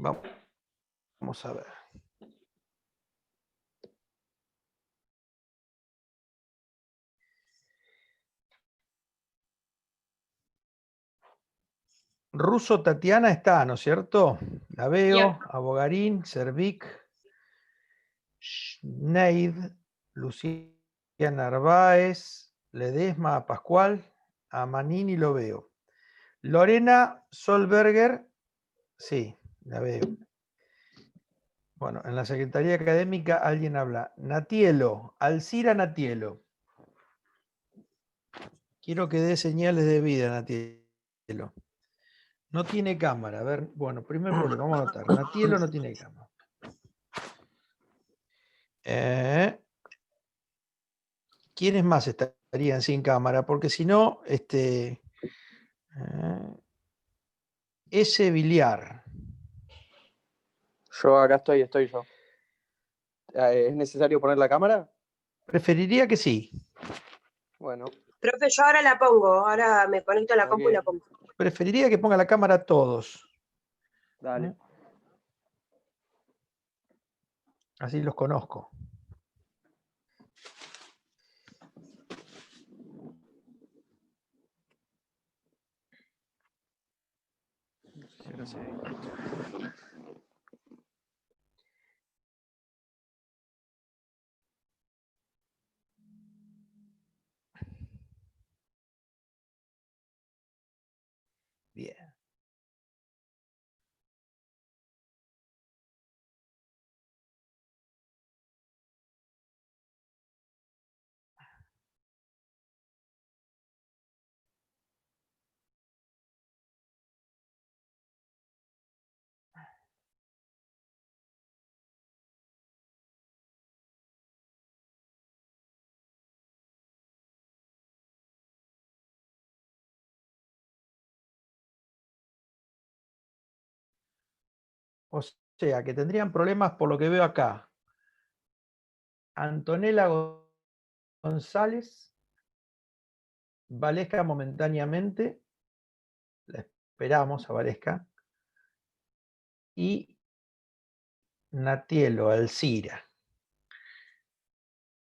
Vamos a ver. Russo Tatiana está, ¿no es cierto? La veo. Yep. Abogarín, Cervic, Schneid, Lucía Narváez, Ledesma, Pascual, a Manini lo veo. Lorena Solberger, sí, la veo. Bueno, en la Secretaría Académica alguien habla. Natielo, Alcira Natielo. Quiero que dé señales de vida, Natielo. No tiene cámara. A ver, bueno, primer problema, vamos a anotar. Natielo no tiene cámara. ¿Quiénes más estarían sin cámara? Porque si no, ese Villar. Yo acá estoy yo. ¿Es necesario poner la cámara? Preferiría que sí. Bueno. Profe, yo ahora la pongo, ahora me conecto a la compu y la pongo. Preferiría que ponga la cámara a todos. Dale. Así los conozco. No sé. Bien. O sea, que tendrían problemas por lo que veo acá. Antonella González, Valesca momentáneamente, la esperamos a Valesca, y Natielo, Alcira.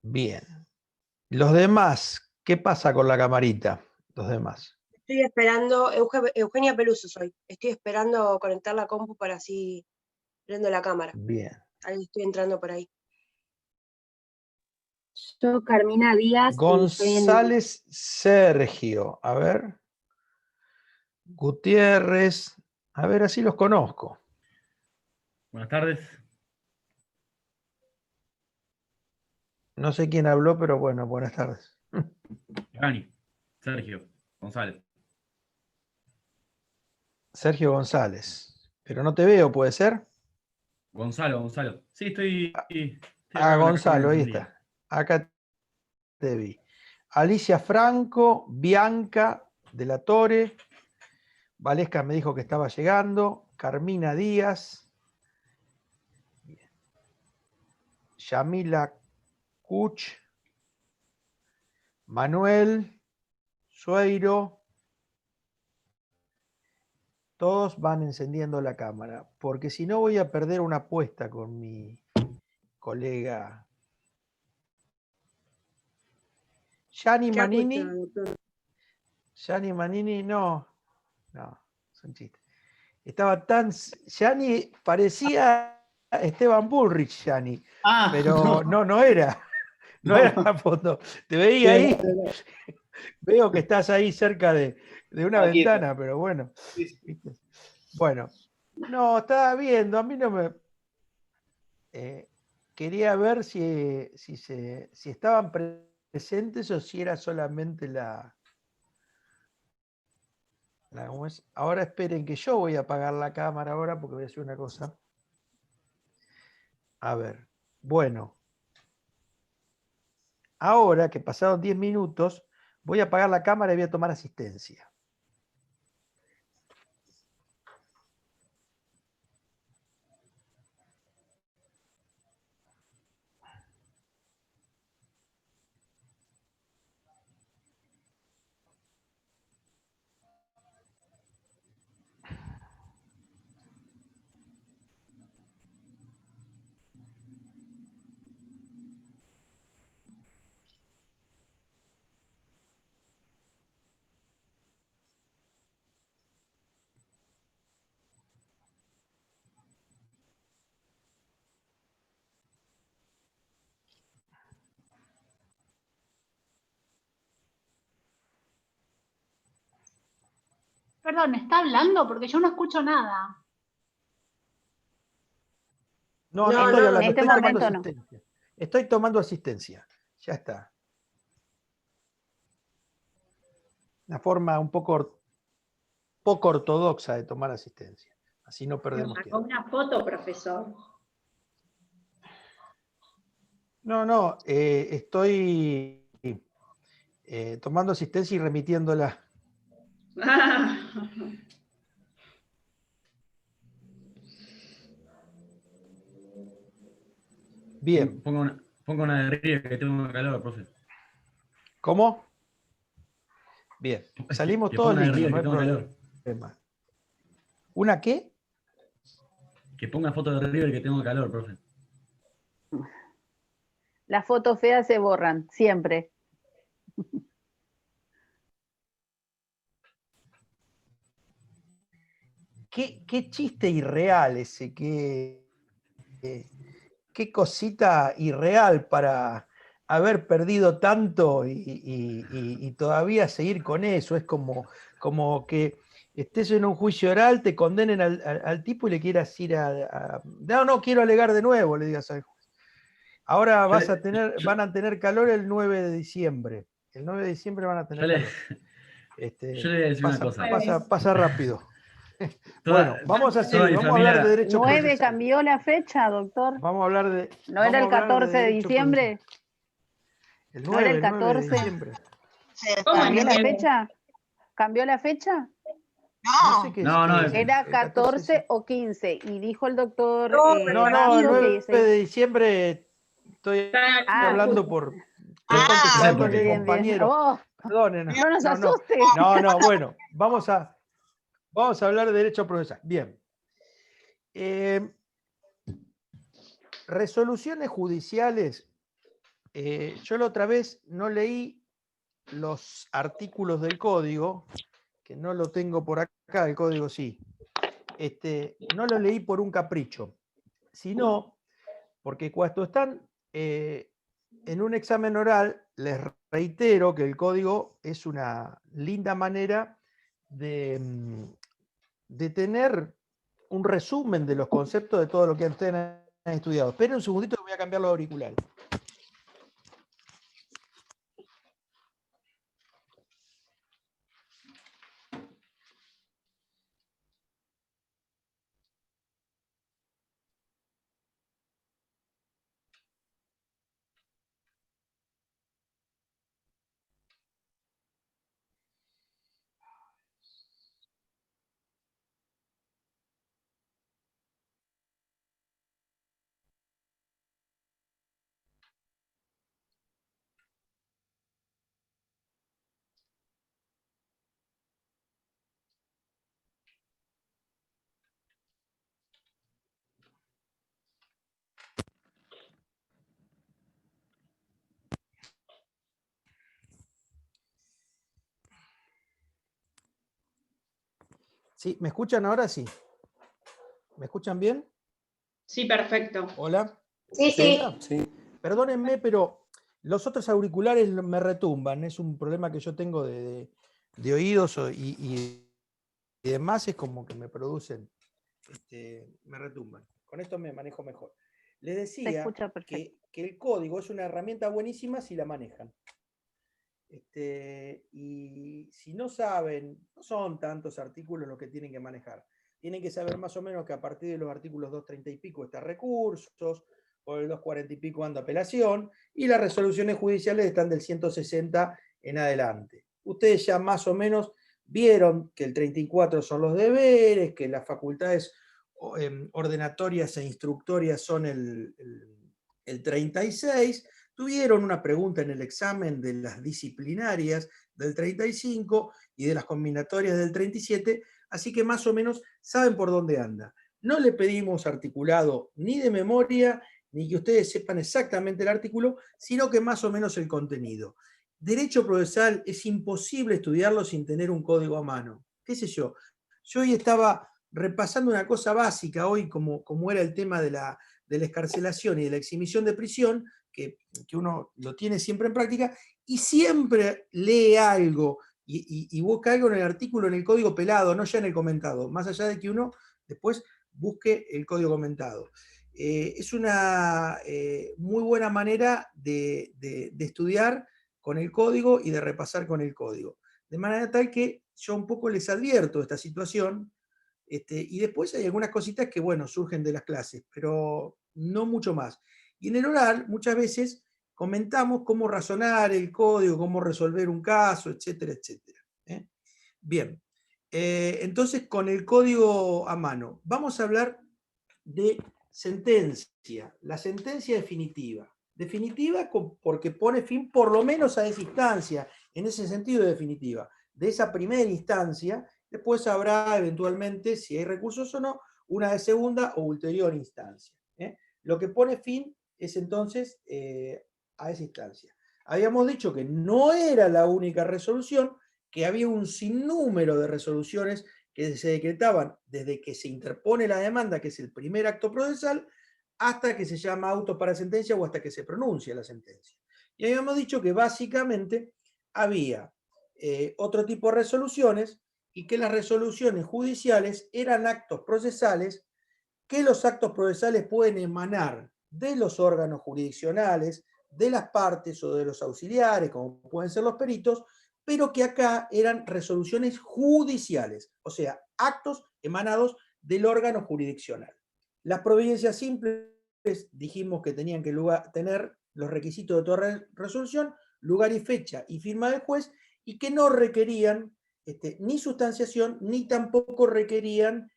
Bien. Los demás, ¿qué pasa con la camarita? Los demás. Estoy esperando, Eugenia Peluso soy. Estoy esperando conectar la compu para así prendo la cámara. Bien. Ahí estoy entrando por ahí. Yo, Carmina Díaz. González Sergio. A ver. Gutiérrez. A ver, así los conozco. Buenas tardes. No sé quién habló, pero bueno, buenas tardes. Gani, Sergio González. Sergio González. Pero no te veo, ¿puede ser? Gonzalo. Sí, estoy Ah, acá con la cámara Gonzalo, ahí encendida. está. Acá te vi. Alicia Franco, Bianca de la Torre. Valesca me dijo que estaba llegando. Carmina Díaz. Yamila Kuch. Manuel Sueiro. Todos van encendiendo la cámara, porque si no voy a perder una apuesta con mi colega Gianni ¿Qué apuesta, Manini. doctor? Gianni Manini, no, son chistes. Estaba tan. Gianni parecía Esteban Bullrich, Gianni. Pero no era. No era la foto. Te veía ahí. Veo que estás ahí cerca de una ventana, pero bueno. ¿Viste? Bueno, no, estaba viendo. A mí no me. Quería ver si estaban presentes o si era solamente ¿cómo es? Ahora esperen que yo voy a apagar la cámara ahora porque voy a hacer una cosa. A ver, bueno. Ahora que pasaron 10 minutos, voy a apagar la cámara y voy a tomar asistencia. Perdón, ¿está hablando? Porque yo no escucho nada. No, No, no estoy no, hablando, en este estoy tomando momento no. asistencia. Estoy tomando asistencia. Ya está. Una forma un poco ortodoxa de tomar asistencia. Así no perdemos Sacó tiempo. una foto, profesor. No, estoy tomando asistencia y remitiéndola. Bien. Ponga una de River que tengo calor, profe. ¿Cómo? Bien. Salimos Que todos ponga una de lindos, River no que hay tengo calor. problema. ¿Una qué? Que ponga foto de River que tengo calor, profe. Las fotos feas se borran, siempre. ¿Qué chiste irreal ese? Qué cosita irreal para haber perdido tanto y todavía seguir con eso. Es como que estés en un juicio oral, te condenen al tipo y le quieras ir no, quiero alegar de nuevo, le digas al juez. Ahora van a tener calor el 9 de diciembre. El 9 de diciembre van a tener calor. Yo le voy a decir una cosa. Pasa rápido. Toda- Bueno, vamos a toda seguir, mi vamos a hablar de familia- derecho 9 procesal. cambió la fecha, doctor. Vamos a hablar de. ¿No era el vamos a hablar 14 de derecho diciembre? El ¿No era 9, el el 9 de 14? diciembre. ¿Cómo ¿Cambió es la que- fecha? ¿Cambió la fecha? No sé qué No, es. Era El 14 14 o 15. Y dijo el doctor No, No, el Facio 9 que de diciembre estoy Está- hablando por. Pero- Estoy contestándole, porque- Bien, bien. compañero. Oh, Perdonen. no nos No, asuste. bueno, vamos a hablar de derecho procesal. Bien. Resoluciones judiciales. Yo la otra vez no leí los artículos del código, que no lo tengo por acá, el código sí. No lo leí por un capricho, sino porque cuando están en un examen oral, les reitero que el código es una linda manera de tener un resumen de los conceptos de todo lo que ustedes han estudiado. Esperen un segundito que voy a cambiar los auriculares. ¿Sí? ¿Me escuchan ahora? Sí. ¿Me escuchan bien? Sí, perfecto. Hola. Sí, sí. Sí. Perdónenme, pero los otros auriculares me retumban. Es un problema que yo tengo de oídos y demás. Es como que me producen, me retumban. Con esto me manejo mejor. Les Se decía escucha perfecto. que el código es una herramienta buenísima si la manejan. Y si no saben, no son tantos artículos los que tienen que manejar. Tienen que saber más o menos que a partir de los artículos 230 y pico está recursos, por el 240 y pico anda apelación, y las resoluciones judiciales están del 160 en adelante. Ustedes ya más o menos vieron que el 34 son los deberes, que las facultades ordenatorias e instructorias son el 36. Tuvieron una pregunta en el examen de las disciplinarias del 35 y de las combinatorias del 37, así que más o menos saben por dónde anda. No le pedimos articulado ni de memoria, ni que ustedes sepan exactamente el artículo, sino que más o menos el contenido. Derecho procesal es imposible estudiarlo sin tener un código a mano. ¿Qué sé yo? Yo hoy estaba repasando una cosa básica, hoy como era el tema de la excarcelación y de la exhibición de prisión, que uno lo tiene siempre en práctica, y siempre lee algo y busca algo en el artículo, en el código pelado, no ya en el comentado, más allá de que uno después busque el código comentado. Es una muy buena manera de estudiar con el código y de repasar con el código. De manera tal que yo un poco les advierto esta situación, y después hay algunas cositas que, bueno, surgen de las clases, pero no mucho más. Y en el oral, muchas veces, comentamos cómo razonar el código, cómo resolver un caso, etcétera, etcétera. Bien, entonces con el código a mano, vamos a hablar de sentencia, la sentencia definitiva. Definitiva porque pone fin por lo menos a esa instancia, en ese sentido definitiva, de esa primera instancia. Después habrá eventualmente, si hay recursos o no, una de segunda o ulterior instancia. Lo que pone fin es entonces a esa instancia. Habíamos dicho que no era la única resolución, que había un sinnúmero de resoluciones que se decretaban desde que se interpone la demanda, que es el primer acto procesal, hasta que se llama auto para sentencia o hasta que se pronuncia la sentencia. Y habíamos dicho que básicamente había otro tipo de resoluciones y que las resoluciones judiciales eran actos procesales, que los actos procesales pueden emanar de los órganos jurisdiccionales, de las partes o de los auxiliares, como pueden ser los peritos, pero que acá eran resoluciones judiciales, o sea, actos emanados del órgano jurisdiccional. Las providencias simples dijimos que tenían que tener los requisitos de toda resolución, lugar y fecha y firma del juez, y que no requerían ni sustanciación, ni tampoco requerían,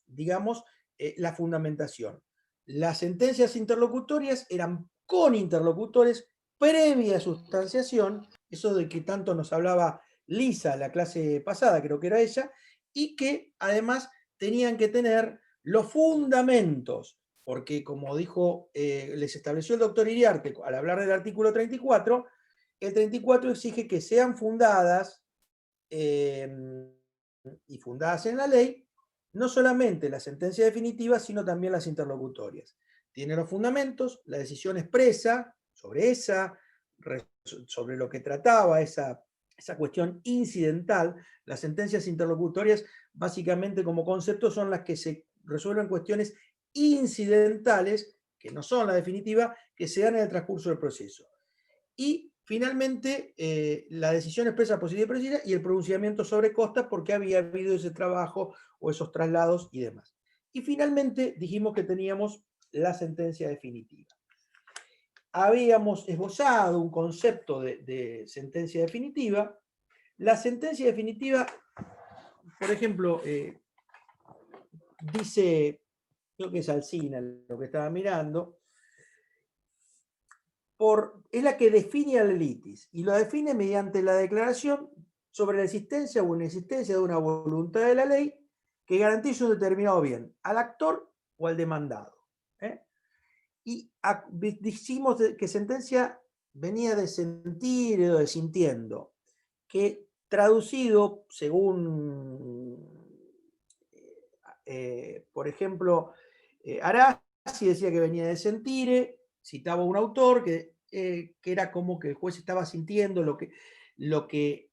digamos, la fundamentación. Las sentencias interlocutorias eran con interlocutores previa sustanciación, eso de que tanto nos hablaba Lisa la clase pasada, creo que era ella, y que además tenían que tener los fundamentos, porque como dijo, les estableció el doctor Iriarte al hablar del artículo 34, el 34 exige que sean fundadas y fundadas en la ley, no solamente la sentencia definitiva, sino también las interlocutorias. Tiene los fundamentos, la decisión expresa sobre lo que trataba esa cuestión incidental. Las sentencias interlocutorias, básicamente como concepto, son las que se resuelven cuestiones incidentales, que no son la definitiva, que se dan en el transcurso del proceso. Y finalmente, la decisión expresa positiva y precisa y el pronunciamiento sobre costas, porque había habido ese trabajo o esos traslados y demás. Y finalmente dijimos que teníamos la sentencia definitiva. Habíamos esbozado un concepto de sentencia definitiva. La sentencia definitiva, por ejemplo, dice, creo que es Alsina lo que estaba mirando, es la que define a la litis, y lo define mediante la declaración sobre la existencia o inexistencia de una voluntad de la ley que garantice un determinado bien al actor o al demandado. Y dijimos que sentencia venía de sentir o de sintiendo, que traducido según, por ejemplo, Arasi decía que venía de sentire, citaba un autor que era como que el juez estaba sintiendo lo que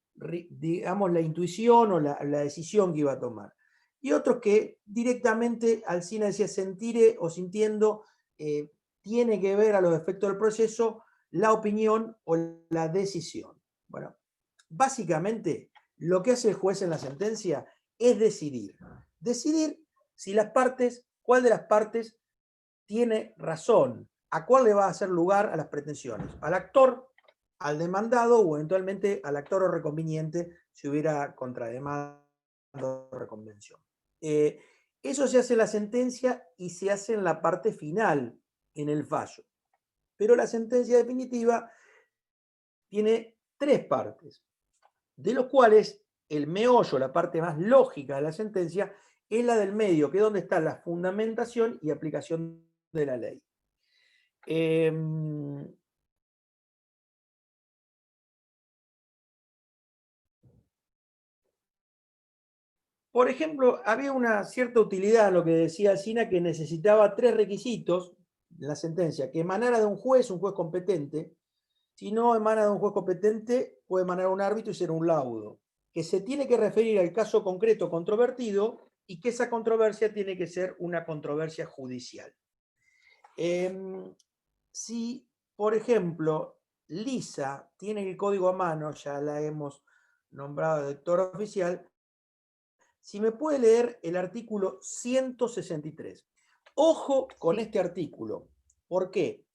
digamos, la intuición o la decisión que iba a tomar. Y otros que directamente Alsina decía sentire o sintiendo, tiene que ver a los efectos del proceso la opinión o la decisión. Bueno, básicamente lo que hace el juez en la sentencia es decidir. Decidir si las partes, cuál de las partes tiene razón, a cuál le va a hacer lugar a las pretensiones, al actor, al demandado o eventualmente al actor o reconveniente si hubiera contrademanda o reconvención. Eso se hace en la sentencia y se hace en la parte final, en el fallo. Pero la sentencia definitiva tiene 3 partes, de los cuales el meollo, la parte más lógica de la sentencia, es la del medio, que es donde está la fundamentación y aplicación de la ley. Por ejemplo, había una cierta utilidad en lo que decía Alsina, que necesitaba 3 requisitos en la sentencia: que emanara de un juez competente, Si no emana de un juez competente, puede emanar un árbitro y ser un laudo, que se tiene que referir al caso concreto controvertido y que esa controversia tiene que ser una controversia judicial. Si, por ejemplo, Lisa tiene el código a mano, ya la hemos nombrado lectora oficial, si me puede leer el artículo 163. Ojo con este artículo. ¿Por qué?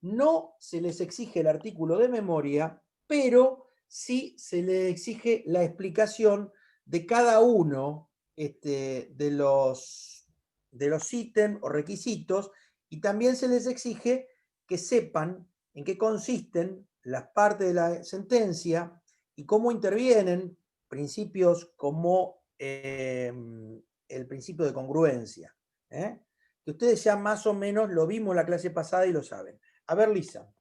No se les exige el artículo de memoria, pero sí se les exige la explicación de cada uno de los ítems o requisitos, y también se les exige que sepan en qué consisten las partes de la sentencia y cómo intervienen principios como el principio de congruencia. Que ustedes ya más o menos lo vimos en la clase pasada y lo saben. A ver, Lisa.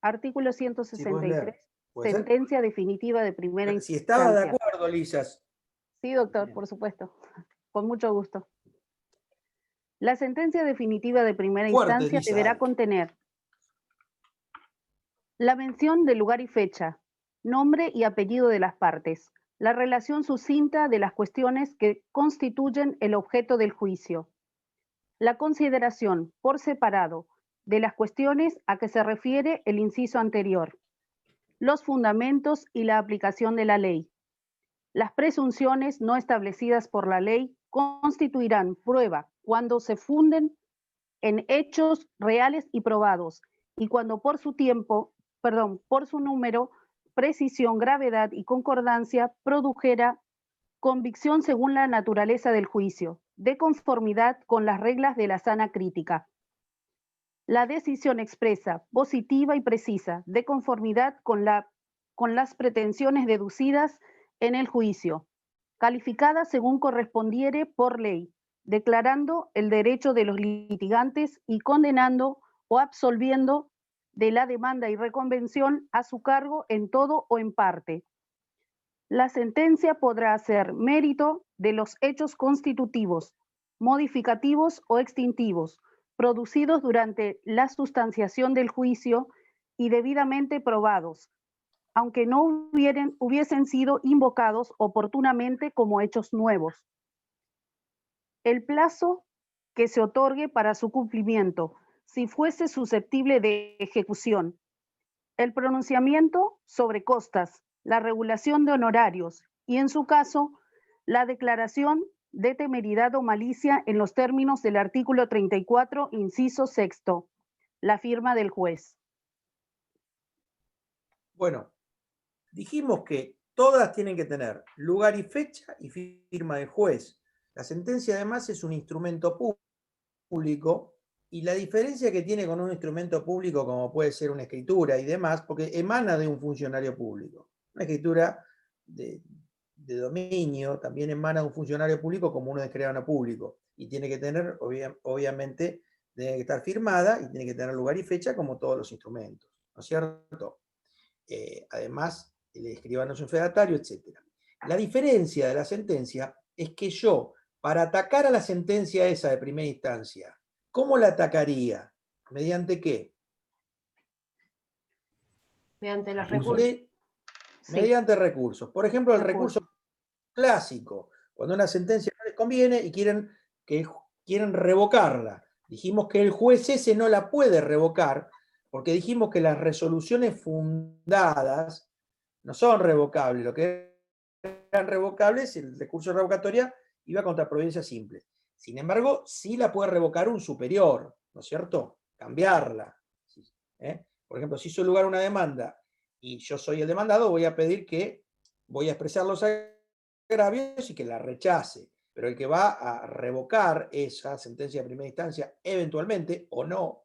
Artículo Si podés 163. leer. ¿Puede ser? Sentencia definitiva de primera Si instancia. estaba de acuerdo, Lisa. Sí, doctor, Bien. por supuesto. Con mucho gusto. La sentencia definitiva de primera Fuerte, instancia Lisa, deberá dale. contener la mención de lugar y fecha, nombre y apellido de las partes, la relación sucinta de las cuestiones que constituyen el objeto del juicio, la consideración por separado de las cuestiones a que se refiere el inciso anterior, los fundamentos y la aplicación de la ley. Las presunciones no establecidas por la ley constituirán prueba cuando se funden en hechos reales y probados, y cuando por su número, precisión, gravedad y concordancia produjera convicción según la naturaleza del juicio, de conformidad con las reglas de la sana crítica. La decisión expresa, positiva y precisa, de conformidad con las pretensiones deducidas en el juicio, calificada según correspondiere por ley, declarando el derecho de los litigantes y condenando o absolviendo de la demanda y reconvención a su cargo en todo o en parte. La sentencia podrá ser mérito de los hechos constitutivos, modificativos o extintivos, producidos durante la sustanciación del juicio y debidamente probados, aunque no hubiesen sido invocados oportunamente como hechos nuevos. El plazo que se otorgue para su cumplimiento, si fuese susceptible de ejecución. El pronunciamiento sobre costas, la regulación de honorarios y, en su caso, la declaración de temeridad o malicia en los términos del artículo 34, inciso sexto, la firma del juez. Bueno, dijimos que todas tienen que tener lugar y fecha y firma del juez. La sentencia además es un instrumento público, y la diferencia que tiene con un instrumento público como puede ser una escritura y demás, porque emana de un funcionario público. Una escritura de dominio también emana de un funcionario público como uno de escribano público, y tiene que tener, obviamente, tiene que estar firmada y tiene que tener lugar y fecha como todos los instrumentos, ¿no es cierto? Además, el escribano es un fedatario, etc. La diferencia de la sentencia es que yo, para atacar a la sentencia esa de primera instancia, ¿cómo la atacaría? ¿Mediante qué? Mediante los Recursos. recursos. Mediante recursos. Por ejemplo, el recurso clásico, cuando una sentencia no les conviene y quieren revocarla. Dijimos que el juez ese no la puede revocar, porque dijimos que las resoluciones fundadas no son revocables. Lo que eran revocables, el recurso de revocatoria iba contra providencia simple. Sin embargo, sí la puede revocar un superior, ¿no es cierto? Cambiarla. Por ejemplo, si hizo lugar una demanda y yo soy el demandado, voy a expresar los agravios y que la rechace. Pero el que va a revocar esa sentencia de primera instancia, eventualmente, o no,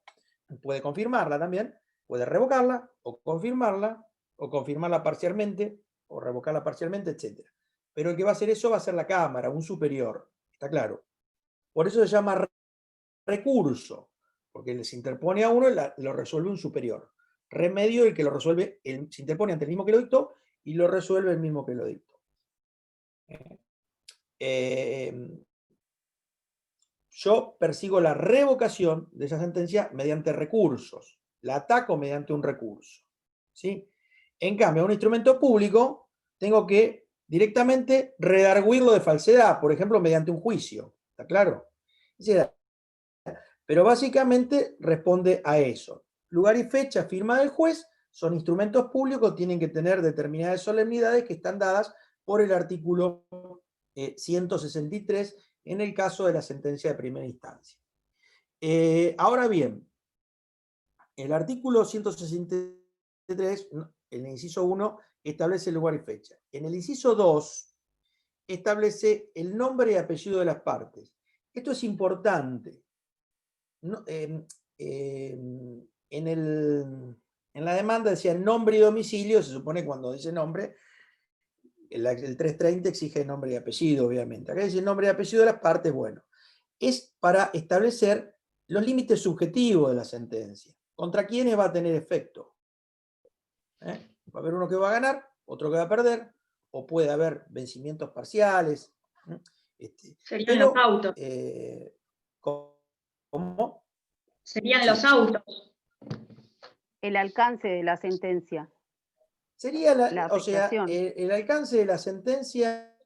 puede confirmarla también, puede revocarla, o confirmarla parcialmente, o revocarla parcialmente, etc. Pero el que va a hacer eso va a ser la Cámara, un superior, ¿está claro? Por eso se llama recurso, porque se interpone a uno y lo resuelve un superior. Remedio, el que lo resuelve, se interpone ante el mismo que lo dictó y lo resuelve el mismo que lo dictó. Yo persigo la revocación de esa sentencia mediante recursos. la ataco mediante un recurso, ¿sí? En cambio, a un instrumento público tengo que directamente redarguirlo de falsedad, por ejemplo, mediante un juicio, ¿está claro? Pero básicamente responde a eso. Lugar y fecha, firma del juez, son instrumentos públicos, tienen que tener determinadas solemnidades que están dadas por el artículo 163 en el caso de la sentencia de primera instancia. Ahora bien, el artículo 163, en el inciso 1, establece el lugar y fecha. En el inciso 2, establece el nombre y apellido de las partes. Esto es importante. No, en la demanda decía nombre y domicilio, se supone cuando dice nombre, el 330 exige nombre y apellido, obviamente. Acá dice nombre y apellido de las partes, bueno. Es para establecer los límites subjetivos de la sentencia. ¿Contra quiénes va a tener efecto? Va a haber uno que va a ganar, otro que va a perder, o puede haber vencimientos parciales. Serían los autos. ¿Cómo? Serían los autos. El alcance de la sentencia. Sería La o sea, afectación. el alcance de la sentencia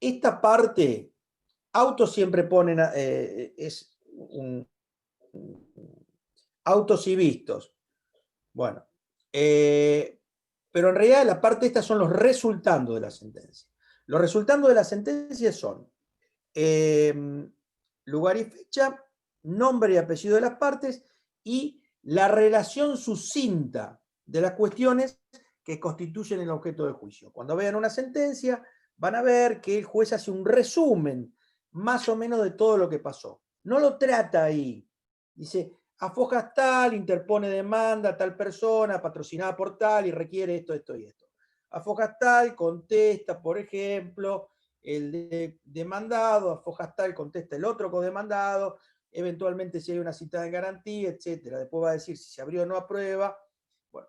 esta parte, autos siempre ponen, autos y vistos. Bueno, pero en realidad la parte esta son los resultandos de la sentencia. Los resultandos de la sentencia son lugar y fecha, nombre y apellido de las partes y la relación sucinta de las cuestiones que constituyen el objeto del juicio. Cuando vean una sentencia, van a ver que el juez hace un resumen más o menos de todo lo que pasó. No lo trata ahí. Dice, afojas tal, interpone demanda tal persona, patrocinada por tal, y requiere esto, esto y esto. Afojas tal, contesta, por ejemplo, el demandado, afojas tal, contesta el otro codemandado, eventualmente si hay una citada en garantía, etc. Después va a decir si se abrió o no aprueba. Bueno,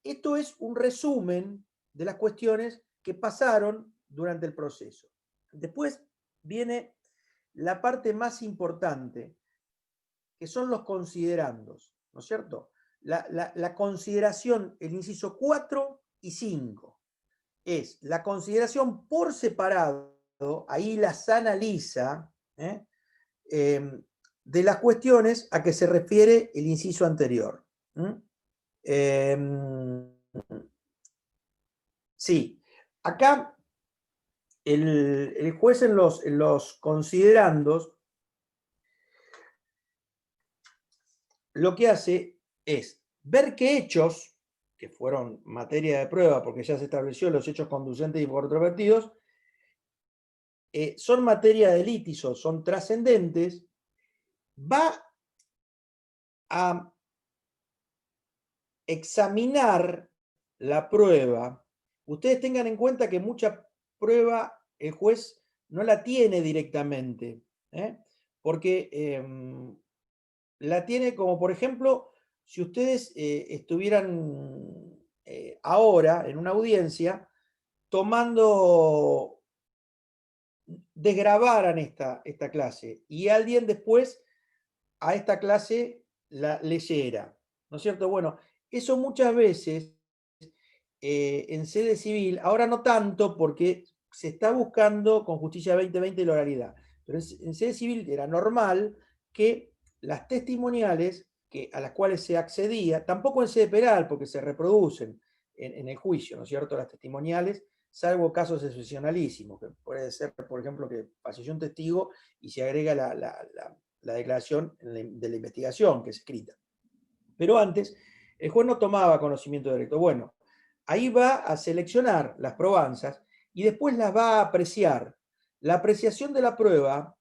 esto es un resumen de las cuestiones que pasaron durante el proceso. Después viene la parte más importante, que son los considerandos, ¿no es cierto? La consideración, el inciso 4 y 5, es la consideración por separado, ahí las analiza, de las cuestiones a que se refiere el inciso anterior. Sí, acá el juez en los considerandos lo que hace es ver qué hechos, que fueron materia de prueba porque ya se estableció los hechos conducentes y controvertidos, son materia de litigio, son trascendentes, va a examinar la prueba. Ustedes tengan en cuenta que mucha prueba el juez no la tiene directamente, porque la tiene como, por ejemplo, si ustedes estuvieran ahora en una audiencia desgrabaran esta clase y alguien después a esta clase la leyera, ¿no es cierto? Bueno, eso muchas veces en sede civil, ahora no tanto porque se está buscando con Justicia 2020 la oralidad, pero en sede civil era normal que las testimoniales a las cuales se accedía, tampoco en sede penal porque se reproducen en el juicio, ¿no es cierto? Las testimoniales, salvo casos excepcionalísimos, que puede ser, por ejemplo, que falleció un testigo y se agrega la declaración de la investigación que es escrita. Pero antes, el juez no tomaba conocimiento directo. Bueno, ahí va a seleccionar las probanzas y después las va a apreciar. La apreciación de la prueba,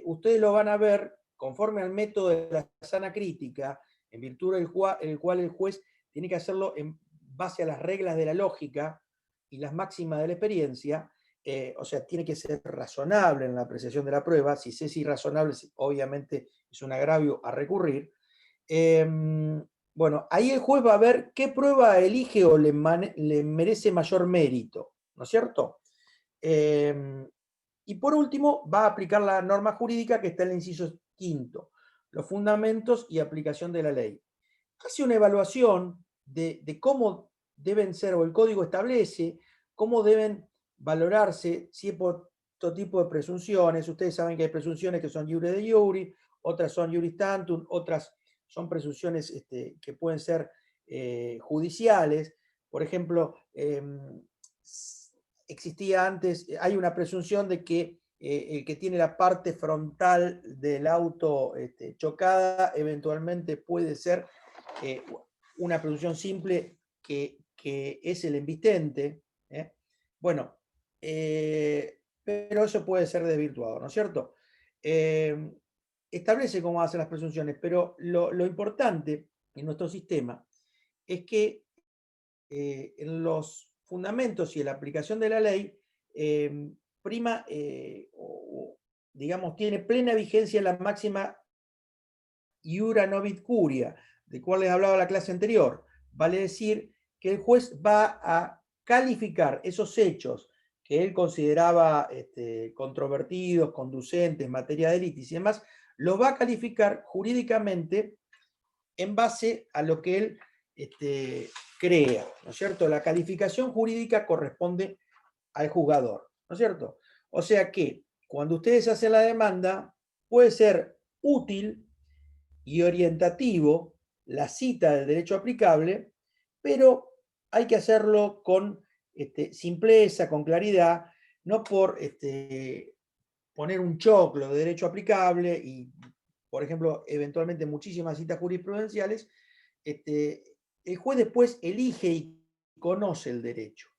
ustedes lo van a ver conforme al método de la sana crítica, en virtud del cual el juez tiene que hacerlo en base a las reglas de la lógica y las máximas de la experiencia, o sea, tiene que ser razonable en la apreciación de la prueba. Si es irrazonable, obviamente es un agravio a recurrir. Bueno, ahí el juez va a ver qué prueba elige o le merece mayor mérito, ¿no es cierto? Y por último, va a aplicar la norma jurídica que está en el inciso 5, los fundamentos y aplicación de la ley. Hace una evaluación de cómo deben ser, o el código establece, cómo deben valorarse cierto tipo de presunciones. Ustedes saben que hay presunciones que son iure de iure, otras son iuris tantum, otras son presunciones que pueden ser judiciales. Por ejemplo, existía antes, hay una presunción de que el que tiene la parte frontal del auto chocada eventualmente puede ser una presunción simple que es el embistente. Bueno, pero eso puede ser desvirtuado, ¿no es cierto? Establece cómo hacen las presunciones, pero lo importante en nuestro sistema es que en los fundamentos y en la aplicación de la ley prima, digamos, tiene plena vigencia la máxima iura novit curia, de cual les hablaba la clase anterior. Vale decir que el juez va a calificar esos hechos que él consideraba controvertidos, conducentes, materia de litis y demás, los va a calificar jurídicamente en base a lo que él crea, ¿no es cierto? La calificación jurídica corresponde al juzgador, ¿no es cierto? O sea que cuando ustedes hacen la demanda, puede ser útil y orientativo la cita del derecho aplicable, pero hay que hacerlo con simpleza, con claridad, no por poner un choclo de derecho aplicable y, por ejemplo, eventualmente muchísimas citas jurisprudenciales, el juez después elige y conoce el derecho.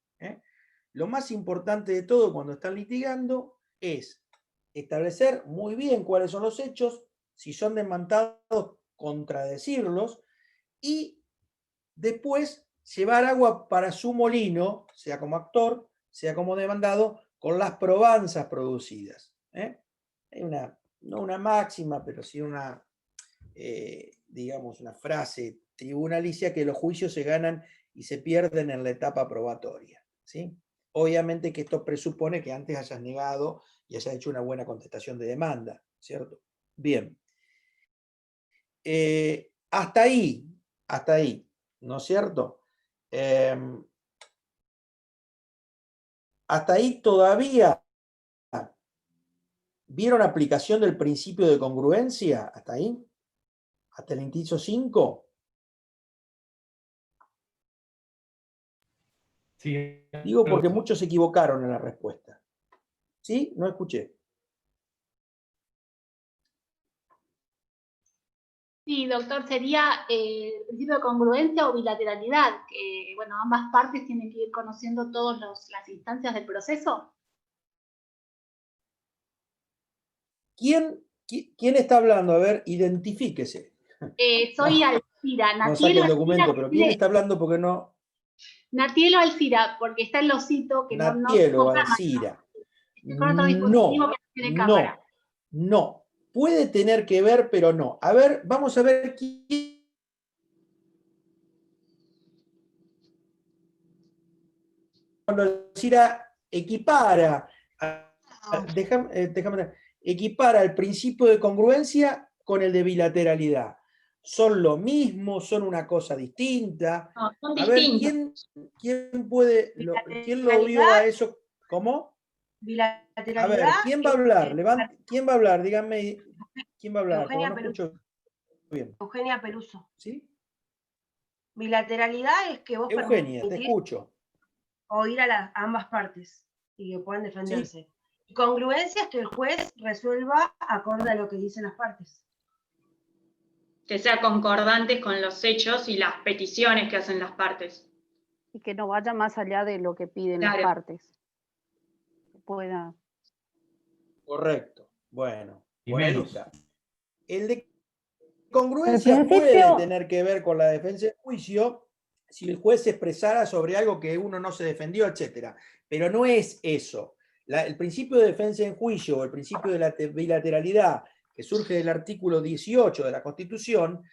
Lo más importante de todo cuando están litigando es establecer muy bien cuáles son los hechos, si son demandados, contradecirlos, y después llevar agua para su molino, sea como actor, sea como demandado, con las probanzas producidas. Hay no una máxima, pero sí una, digamos, una frase tribunalicia que los juicios se ganan y se pierden en la etapa probatoria, ¿sí? Obviamente que esto presupone que antes hayas negado y hayas hecho una buena contestación de demanda, ¿cierto? Bien. Hasta ahí, ¿no es cierto? Hasta ahí todavía ¿vieron aplicación del principio de congruencia? ¿Hasta ahí? ¿Hasta el inciso 5? Sí. Digo porque muchos se equivocaron en la respuesta. ¿Sí? No escuché. Sí, doctor, sería el principio de congruencia o bilateralidad, que bueno, ambas partes tienen que ir conociendo todas las instancias del proceso. ¿Quién está hablando? A ver, identifíquese. Soy No, Alcira, no saque Natielo el documento, Alcira, pero ¿quién está hablando? Porque no. Natielo Alcira, porque está el osito que no Natielo, cámara. Alcira. Estoy con otro dispositivo que no tiene cámara. No. Puede tener que ver, pero no. A ver, vamos a ver quién. Cuando Alcira equipara, equipara el principio de congruencia con el de bilateralidad. ¿Son lo mismo? ¿Son una cosa distinta? No, son A ver, distintos. ¿quién lo vio a eso? ¿Cómo? A ver, ¿quién va a hablar? ¿Quién va a hablar? Díganme, ¿quién va a hablar? Porque no escucho bien. Eugenia Peluso. ¿Sí? Bilateralidad es que vos Eugenia, te escucho. Oír a ambas partes y que puedan defenderse. Sí. Y congruencia es que el juez resuelva acorde a lo que dicen las partes. Que sea concordantes con los hechos y las peticiones que hacen las partes. Y que no vaya más allá de lo que piden las partes. Que pueda. Correcto. Bueno, Y por ahí menos. está. El de congruencia puede tener que ver con la defensa del juicio si el juez se expresara sobre algo que uno no se defendió, etc. Pero no es eso. El principio de defensa en juicio o el principio de la bilateralidad que surge del artículo 18 de la Constitución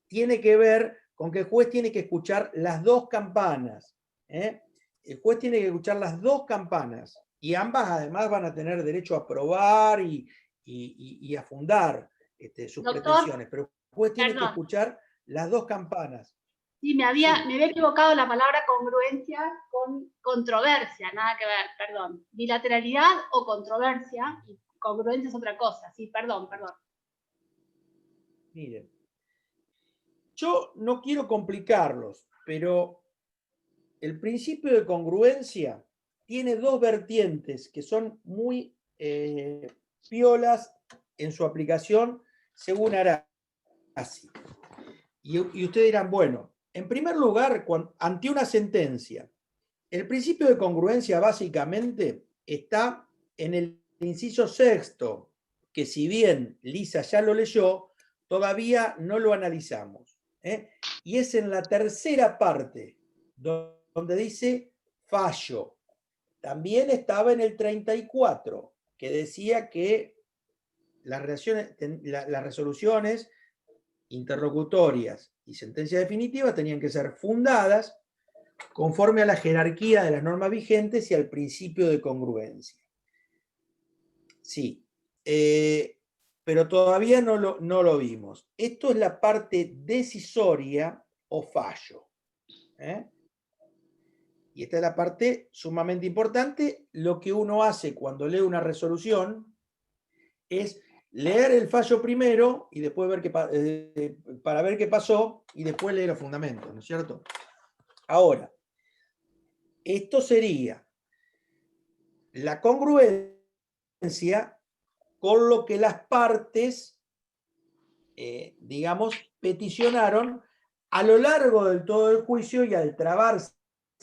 tiene que ver con que el juez tiene que escuchar las dos campanas. El juez tiene que escuchar las dos campanas. Y ambas además van a tener derecho a probar y a fundar sus Doctor, pretensiones, pero después tiene que perdón. escuchar las dos campanas. Sí, me había equivocado la palabra congruencia con controversia, nada que ver, perdón. Bilateralidad o controversia, y congruencia es otra cosa, sí, perdón. Miren, yo no quiero complicarlos, pero el principio de congruencia tiene dos vertientes que son muy piolas en su aplicación según Arasi. Y ustedes dirán, bueno, en primer lugar, ante una sentencia, el principio de congruencia básicamente está en el inciso sexto, que si bien Lisa ya lo leyó, todavía no lo analizamos. Y es en la tercera parte, donde dice fallo. También estaba en el 34, que decía que las resoluciones interlocutorias y sentencias definitivas tenían que ser fundadas conforme a la jerarquía de las normas vigentes y al principio de congruencia. Sí, pero todavía no lo vimos. Esto es la parte decisoria o fallo. Y esta es la parte sumamente importante. Lo que uno hace cuando lee una resolución es leer el fallo primero y después ver para ver qué pasó y después leer los fundamentos, ¿no es cierto? Ahora, esto sería la congruencia con lo que las partes, digamos, peticionaron a lo largo del todo el juicio y al trabarse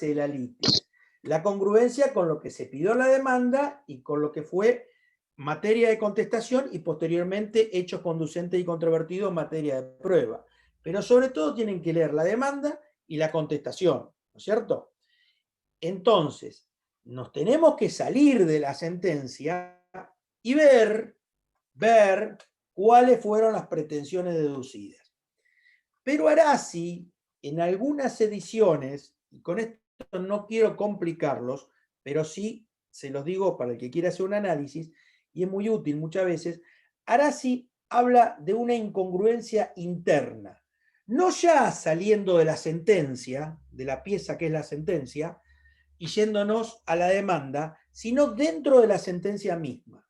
la litis. La congruencia con lo que se pidió en la demanda y con lo que fue materia de contestación y posteriormente hechos conducentes y controvertidos en materia de prueba. Pero sobre todo tienen que leer la demanda y la contestación, ¿no es cierto? Entonces, nos tenemos que salir de la sentencia y ver cuáles fueron las pretensiones deducidas. Pero Arasi, en algunas ediciones, y con esto no quiero complicarlos, pero sí se los digo para el que quiera hacer un análisis, y es muy útil muchas veces, Arasi habla de una incongruencia interna. No ya saliendo de la sentencia, de la pieza que es la sentencia, y yéndonos a la demanda, sino dentro de la sentencia misma.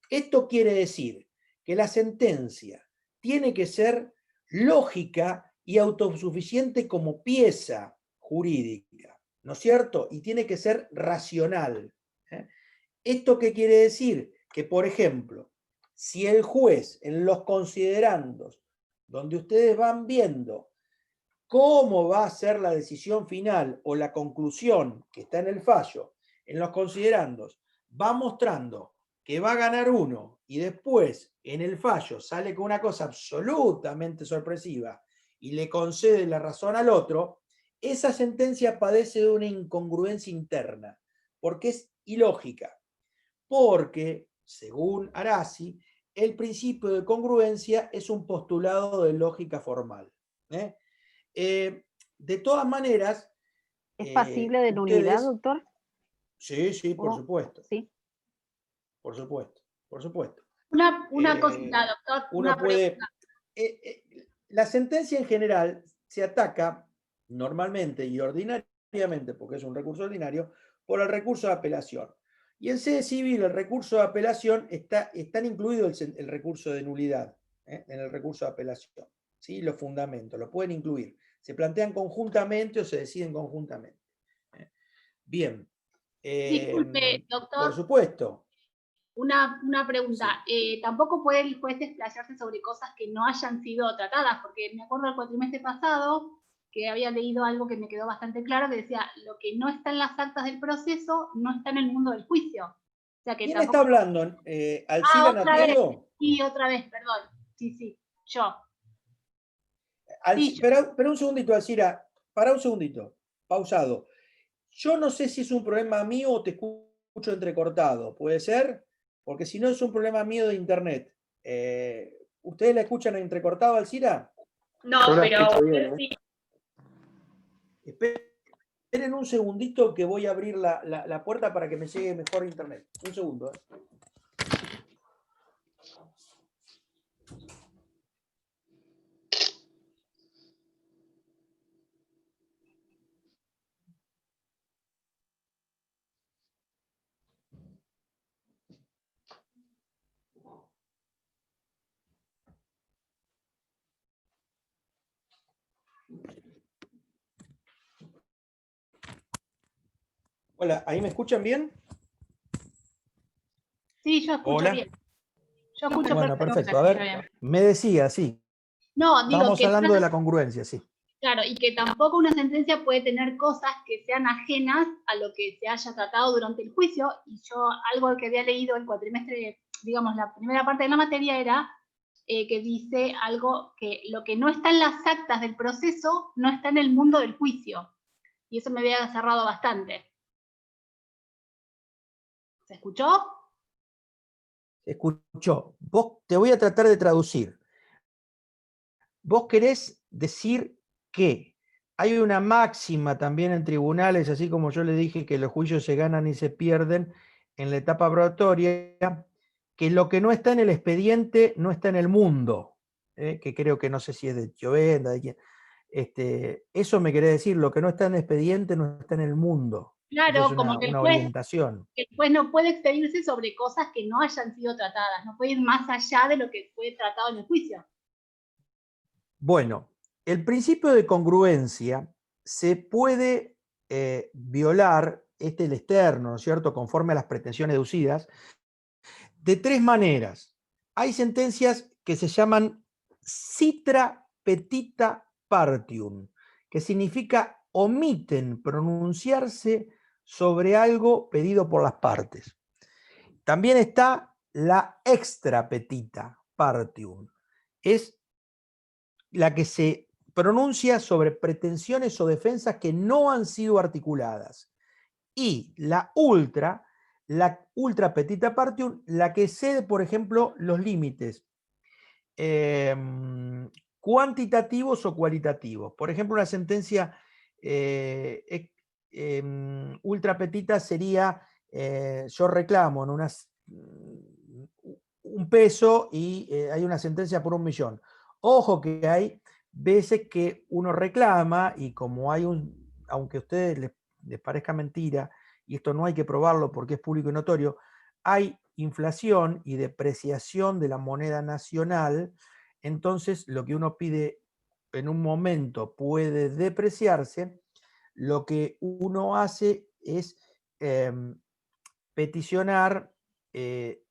Esto quiere decir que la sentencia tiene que ser lógica y autosuficiente como pieza jurídica, ¿no es cierto? Y tiene que ser racional. ¿Esto qué quiere decir? Que, por ejemplo, si el juez en los considerandos, donde ustedes van viendo cómo va a ser la decisión final o la conclusión que está en el fallo, en los considerandos, va mostrando que va a ganar uno y después en el fallo sale con una cosa absolutamente sorpresiva y le concede la razón al otro, esa sentencia padece de una incongruencia interna, porque es ilógica. Porque, según Arasi, el principio de congruencia es un postulado de lógica formal. De todas maneras... ¿Es pasible de nulidad, doctor? Sí, por supuesto. Sí. Por supuesto. Una cosita, doctor. Uno puede... la sentencia en general se ataca normalmente y ordinariamente, porque es un recurso ordinario, por el recurso de apelación. Y en sede civil, el recurso de apelación están incluidos el recurso de nulidad, en el recurso de apelación. ¿Sí? Los fundamentos, lo pueden incluir. Se plantean conjuntamente o se deciden conjuntamente. Bien. Disculpe, doctor. Por supuesto. Una pregunta. Sí. ¿Tampoco puede el juez desplayarse sobre cosas que no hayan sido tratadas? Porque me acuerdo del cuatrimestre pasado que había leído algo que me quedó bastante claro, que decía, lo que no está en las actas del proceso no está en el mundo del juicio. O sea que ¿Quién está hablando? ¿Alcira Natielo? Sí, otra vez, perdón. Sí, yo. Pero un segundito, Alcira, para un segundito, pausado. Yo no sé si es un problema mío o te escucho entrecortado, ¿puede ser? Porque si no es un problema mío de internet. ¿Ustedes la escuchan entrecortado, Alcira? No, pero bien, sí. Esperen un segundito que voy a abrir la puerta para que me llegue mejor internet. Un segundo. Hola, ¿ahí me escuchan bien? Sí, yo escucho Hola. bien. Yo escucho Bueno, perfecto. A bien. ver, me decía, sí. No, digo Estamos que hablando de la congruencia, sí. claro, y que tampoco una sentencia puede tener cosas que sean ajenas a lo que se haya tratado durante el juicio. Y yo, algo que había leído el cuatrimestre, digamos, la primera parte de la materia era que dice algo que lo que no está en las actas del proceso no está en el mundo del juicio. Y eso me había cerrado bastante. ¿Se escuchó? Se escuchó. Vos, te voy a tratar de traducir. Vos querés decir que hay una máxima también en tribunales, así como yo le dije que los juicios se ganan y se pierden en la etapa probatoria, que lo que no está en el expediente no está en el mundo, que creo que no sé si es de Chovenda, de quién. Eso me querés decir, lo que no está en el expediente no está en el mundo. Claro, Eso es como que una orientación. el juez no puede expedirse sobre cosas que no hayan sido tratadas, no puede ir más allá de lo que fue tratado en el juicio. Bueno, el principio de congruencia se puede violar, el externo, ¿no es cierto?, conforme a las pretensiones deducidas, de tres maneras. Hay sentencias que se llaman citra petita partium, que significa omiten pronunciarse sobre algo pedido por las partes. También está la extra petita partium, es la que se pronuncia sobre pretensiones o defensas que no han sido articuladas. Y la ultra petita partium, la que cede, por ejemplo, los límites cuantitativos o cualitativos. Por ejemplo, una sentencia ultra petita sería, yo reclamo en un peso y hay una sentencia por 1 millón. Ojo que hay veces que uno reclama y como hay aunque a ustedes les parezca mentira, y esto no hay que probarlo porque es público y notorio, hay inflación y depreciación de la moneda nacional, entonces lo que uno pide en un momento puede depreciarse, lo que uno hace es peticionar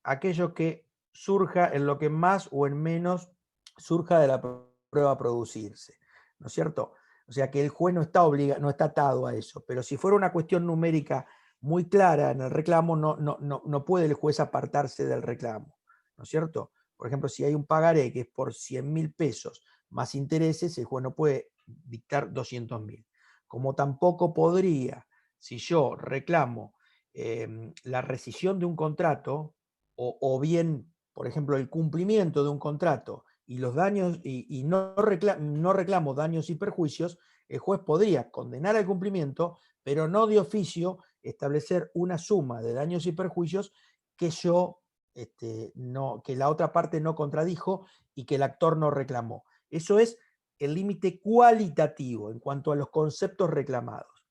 aquello que surja en lo que más o en menos surja de la prueba a producirse, ¿no es cierto? O sea que el juez no está atado a eso, pero si fuera una cuestión numérica muy clara en el reclamo, no puede el juez apartarse del reclamo, ¿no es cierto? Por ejemplo, si hay un pagaré que es por 100.000 pesos más intereses, el juez no puede dictar 200.000. Como tampoco podría, si yo reclamo la rescisión de un contrato, o bien, por ejemplo, el cumplimiento de un contrato y los daños, y no reclamo daños y perjuicios, el juez podría condenar al cumplimiento, pero no de oficio establecer una suma de daños y perjuicios que que la otra parte no contradijo y que el actor no reclamó. Eso es el límite cualitativo en cuanto a los conceptos reclamados.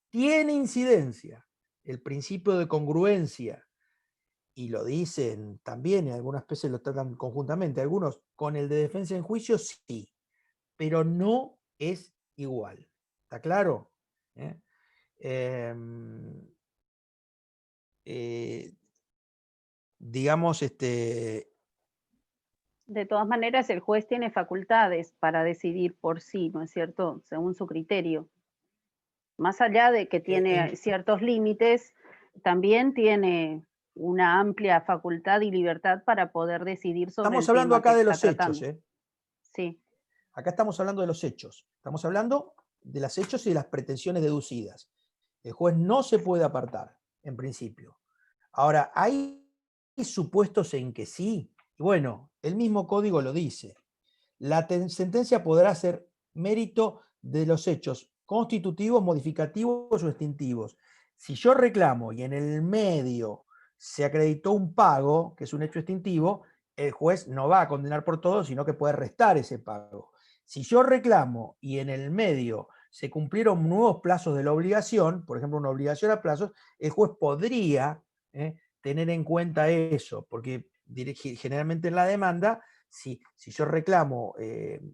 Tiene incidencia el principio de congruencia, y lo dicen también, y algunas veces lo tratan conjuntamente, algunos con el de defensa en juicio, sí, pero no es igual. ¿Está claro? Digamos, De todas maneras, el juez tiene facultades para decidir por sí, ¿no es cierto?, según su criterio. Más allá de que tiene ciertos límites, también tiene una amplia facultad y libertad para poder decidir sobre estamos el hablando tema acá que de está los tratando. hechos. Sí. Acá estamos hablando de los hechos. Estamos hablando de los hechos y de las pretensiones deducidas. El juez no se puede apartar, en principio. Ahora, hay supuestos en que sí. Bueno, el mismo código lo dice. La sentencia podrá ser mérito de los hechos constitutivos, modificativos o extintivos. Si yo reclamo y en el medio se acreditó un pago, que es un hecho extintivo, el juez no va a condenar por todo, sino que puede restar ese pago. Si yo reclamo y en el medio se cumplieron nuevos plazos de la obligación, por ejemplo, una obligación a plazos, el juez podría tener en cuenta eso, porque generalmente en la demanda, si yo reclamo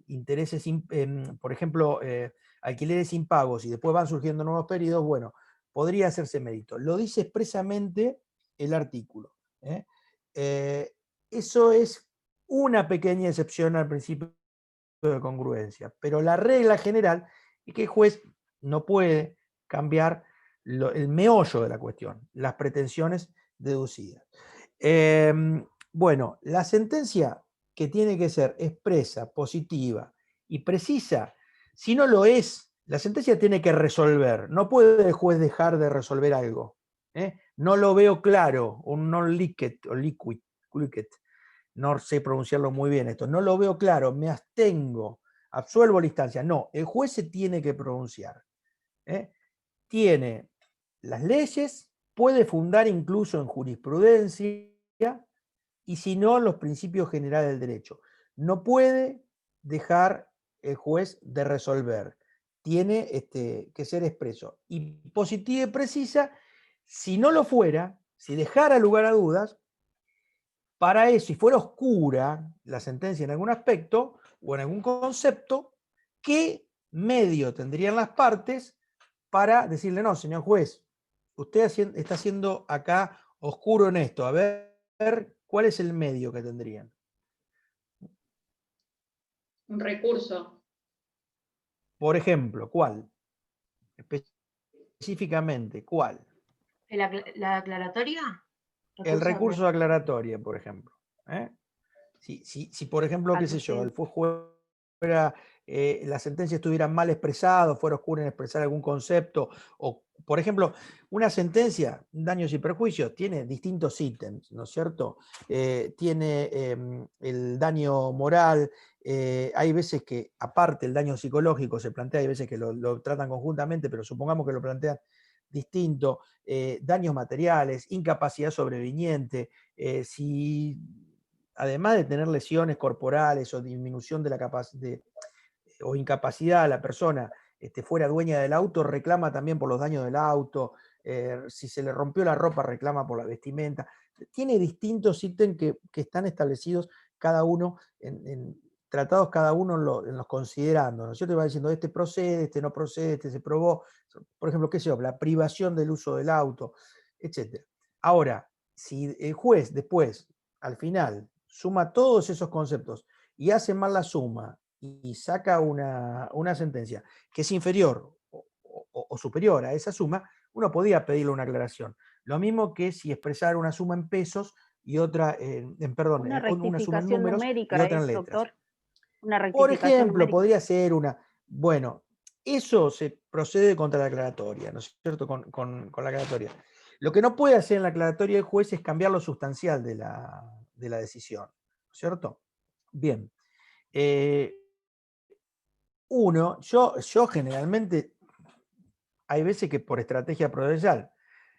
intereses, por ejemplo, alquileres impagos y después van surgiendo nuevos periodos, bueno, podría hacerse mérito. Lo dice expresamente el artículo. Eso es una pequeña excepción al principio de congruencia, pero la regla general es que el juez no puede cambiar el meollo de la cuestión, las pretensiones deducidas. Bueno, la sentencia que tiene que ser expresa, positiva y precisa, si no lo es, la sentencia tiene que resolver. No puede el juez dejar de resolver algo. No lo veo claro, un non-liquid o liquid, no sé pronunciarlo muy bien esto, no lo veo claro, me abstengo, absuelvo la instancia. No, el juez se tiene que pronunciar. Tiene las leyes, puede fundar incluso en jurisprudencia, y si no, los principios generales del derecho. No puede dejar el juez de resolver. Tiene que ser expreso. Y positiva y precisa, si no lo fuera, si dejara lugar a dudas, para eso, si fuera oscura la sentencia en algún aspecto o en algún concepto, ¿qué medio tendrían las partes para decirle, no, señor juez, usted está haciendo acá oscuro en esto? A ver, ¿cuál es el medio que tendrían? Un recurso. Por ejemplo, ¿cuál? Específicamente, ¿cuál? ¿La aclaratoria? El recurso de aclaratoria, por ejemplo. Si por ejemplo, qué sé yo, el juez fuera, la sentencia estuviera mal expresada, fuera oscura en expresar algún concepto, o por ejemplo, una sentencia, daños y perjuicios, tiene distintos ítems, ¿no es cierto? Tiene el daño moral, hay veces que, aparte el daño psicológico se plantea, hay veces que lo tratan conjuntamente, pero supongamos que lo plantean distinto, daños materiales, incapacidad sobreviniente, si además de tener lesiones corporales o disminución de la capacidad o incapacidad a la persona fuera dueña del auto, reclama también por los daños del auto, si se le rompió la ropa, reclama por la vestimenta. Tiene distintos ítems que están establecidos cada uno, tratados cada uno en los considerando, ¿no es cierto? Va diciendo, este procede, este no procede, este se probó, por ejemplo, qué sé yo, la privación del uso del auto, etc. Ahora, si el juez después, al final, suma todos esos conceptos y hace mal la suma y saca una sentencia que es inferior o superior a esa suma, uno podía pedirle una aclaración. Lo mismo que si expresara una suma en pesos y otra una suma en números y otra en letras. Doctor. Una Por rectificación ejemplo, numérica. podría ser una... Bueno, eso se procede contra la aclaratoria, ¿no es cierto? Con la aclaratoria. Lo que no puede hacer en la aclaratoria el juez es cambiar lo sustancial de la decisión, ¿no es cierto? Bien. Yo generalmente, hay veces que por estrategia prudencial,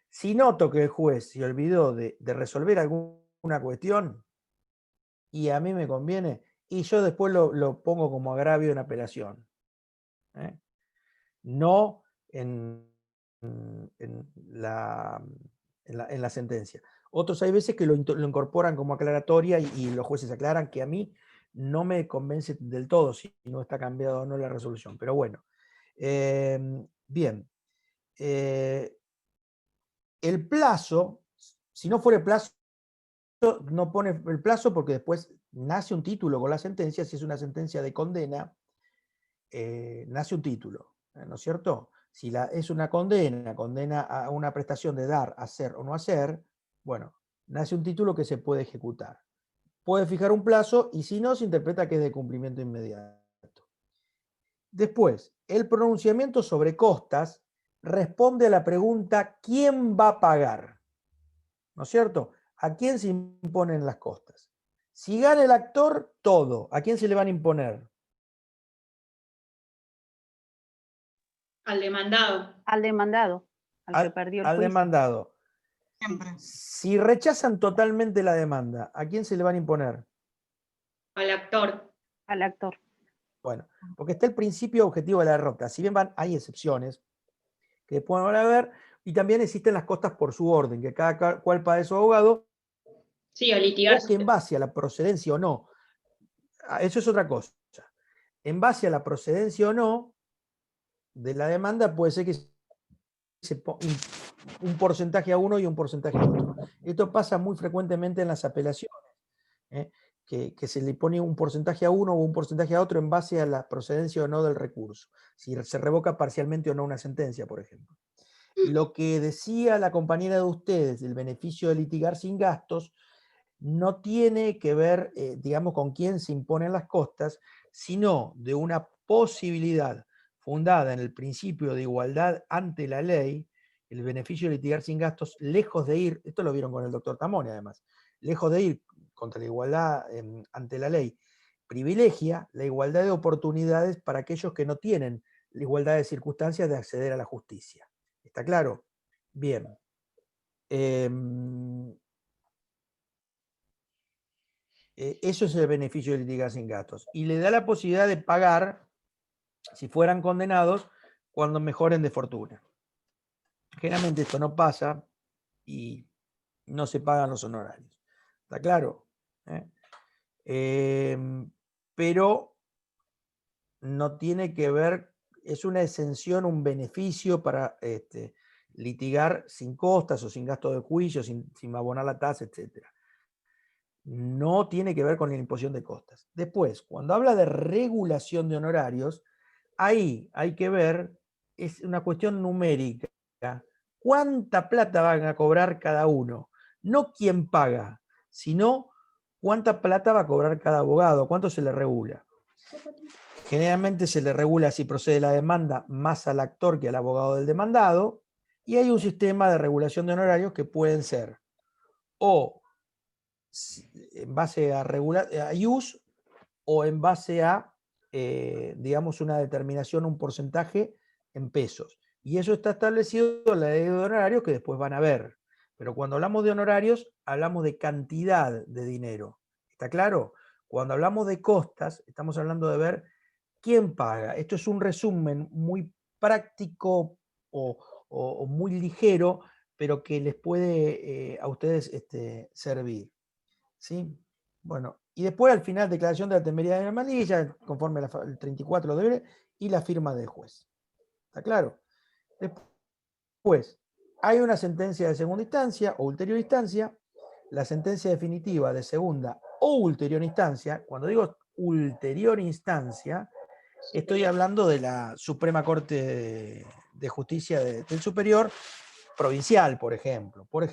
si noto que el juez se olvidó de resolver alguna cuestión y a mí me conviene, y yo después lo pongo como agravio en apelación. No en la sentencia. Otros hay veces que lo incorporan como aclaratoria y los jueces aclaran que a mí no me convence del todo si no está cambiado o no la resolución. Pero bueno, bien. El plazo, si no fuera el plazo, no pone el plazo porque después nace un título con la sentencia. Si es una sentencia de condena, nace un título, ¿no es cierto? Si es una condena a una prestación de dar, hacer o no hacer, bueno, nace un título que se puede ejecutar. Puede fijar un plazo y si no, se interpreta que es de cumplimiento inmediato. Después, el pronunciamiento sobre costas responde a la pregunta ¿quién va a pagar? ¿No es cierto? ¿A quién se imponen las costas? Si gana el actor, todo. ¿A quién se le van a imponer? Al demandado. Al demandado, al que perdió el al juicio. demandado. Siempre. Si rechazan totalmente la demanda, ¿a quién se le van a imponer? Al actor. Al actor. Bueno, porque está el principio objetivo de la derrota. Si bien hay excepciones que pueden haber, y también existen las costas por su orden, que cada cual pague su abogado, Sí, o litigar. o que en base a la procedencia o no, eso es otra cosa. En base a la procedencia o no de la demanda, puede ser que un porcentaje a uno y un porcentaje a otro. Esto pasa muy frecuentemente en las apelaciones, que se le pone un porcentaje a uno o un porcentaje a otro en base a la procedencia o no del recurso, si se revoca parcialmente o no una sentencia, por ejemplo. Lo que decía la compañera de ustedes del beneficio de litigar sin gastos no tiene que ver, digamos, con quién se imponen las costas, sino de una posibilidad fundada en el principio de igualdad ante la ley, el beneficio de litigar sin gastos, lejos de ir, esto lo vieron con el doctor Tamone además, lejos de ir contra la igualdad ante la ley, privilegia la igualdad de oportunidades para aquellos que no tienen la igualdad de circunstancias de acceder a la justicia. ¿Está claro? Bien. Eso es el beneficio de litigar sin gastos. Y le da la posibilidad de pagar, si fueran condenados, cuando mejoren de fortuna. Generalmente esto no pasa y no se pagan los honorarios. ¿Está claro? Pero no tiene que ver, es una exención, un beneficio para litigar sin costas o sin gasto de juicio, sin abonar la tasa, etc. No tiene que ver con la imposición de costas. Después, cuando habla de regulación de honorarios, ahí hay que ver, es una cuestión numérica. ¿Cuánta plata van a cobrar cada uno? No quién paga, sino cuánta plata va a cobrar cada abogado, cuánto se le regula. Generalmente se le regula si procede la demanda más al actor que al abogado del demandado, y hay un sistema de regulación de honorarios que pueden ser o en base a IUS o en base a, digamos, una determinación, un porcentaje en pesos. Y eso está establecido en la ley de honorarios que después van a ver. Pero cuando hablamos de honorarios, hablamos de cantidad de dinero. ¿Está claro? Cuando hablamos de costas, estamos hablando de ver quién paga. Esto es un resumen muy práctico o muy ligero, pero que les puede a ustedes servir. ¿Sí? Bueno, y después al final declaración de la temeridad de la malilla, conforme al 34 de deberes, y la firma del juez. ¿Está claro? Después, hay una sentencia de segunda instancia o ulterior instancia, la sentencia definitiva de segunda o ulterior instancia. Cuando digo ulterior instancia, estoy hablando de la Suprema Corte de Justicia del Superior Provincial, por ejemplo, ¿no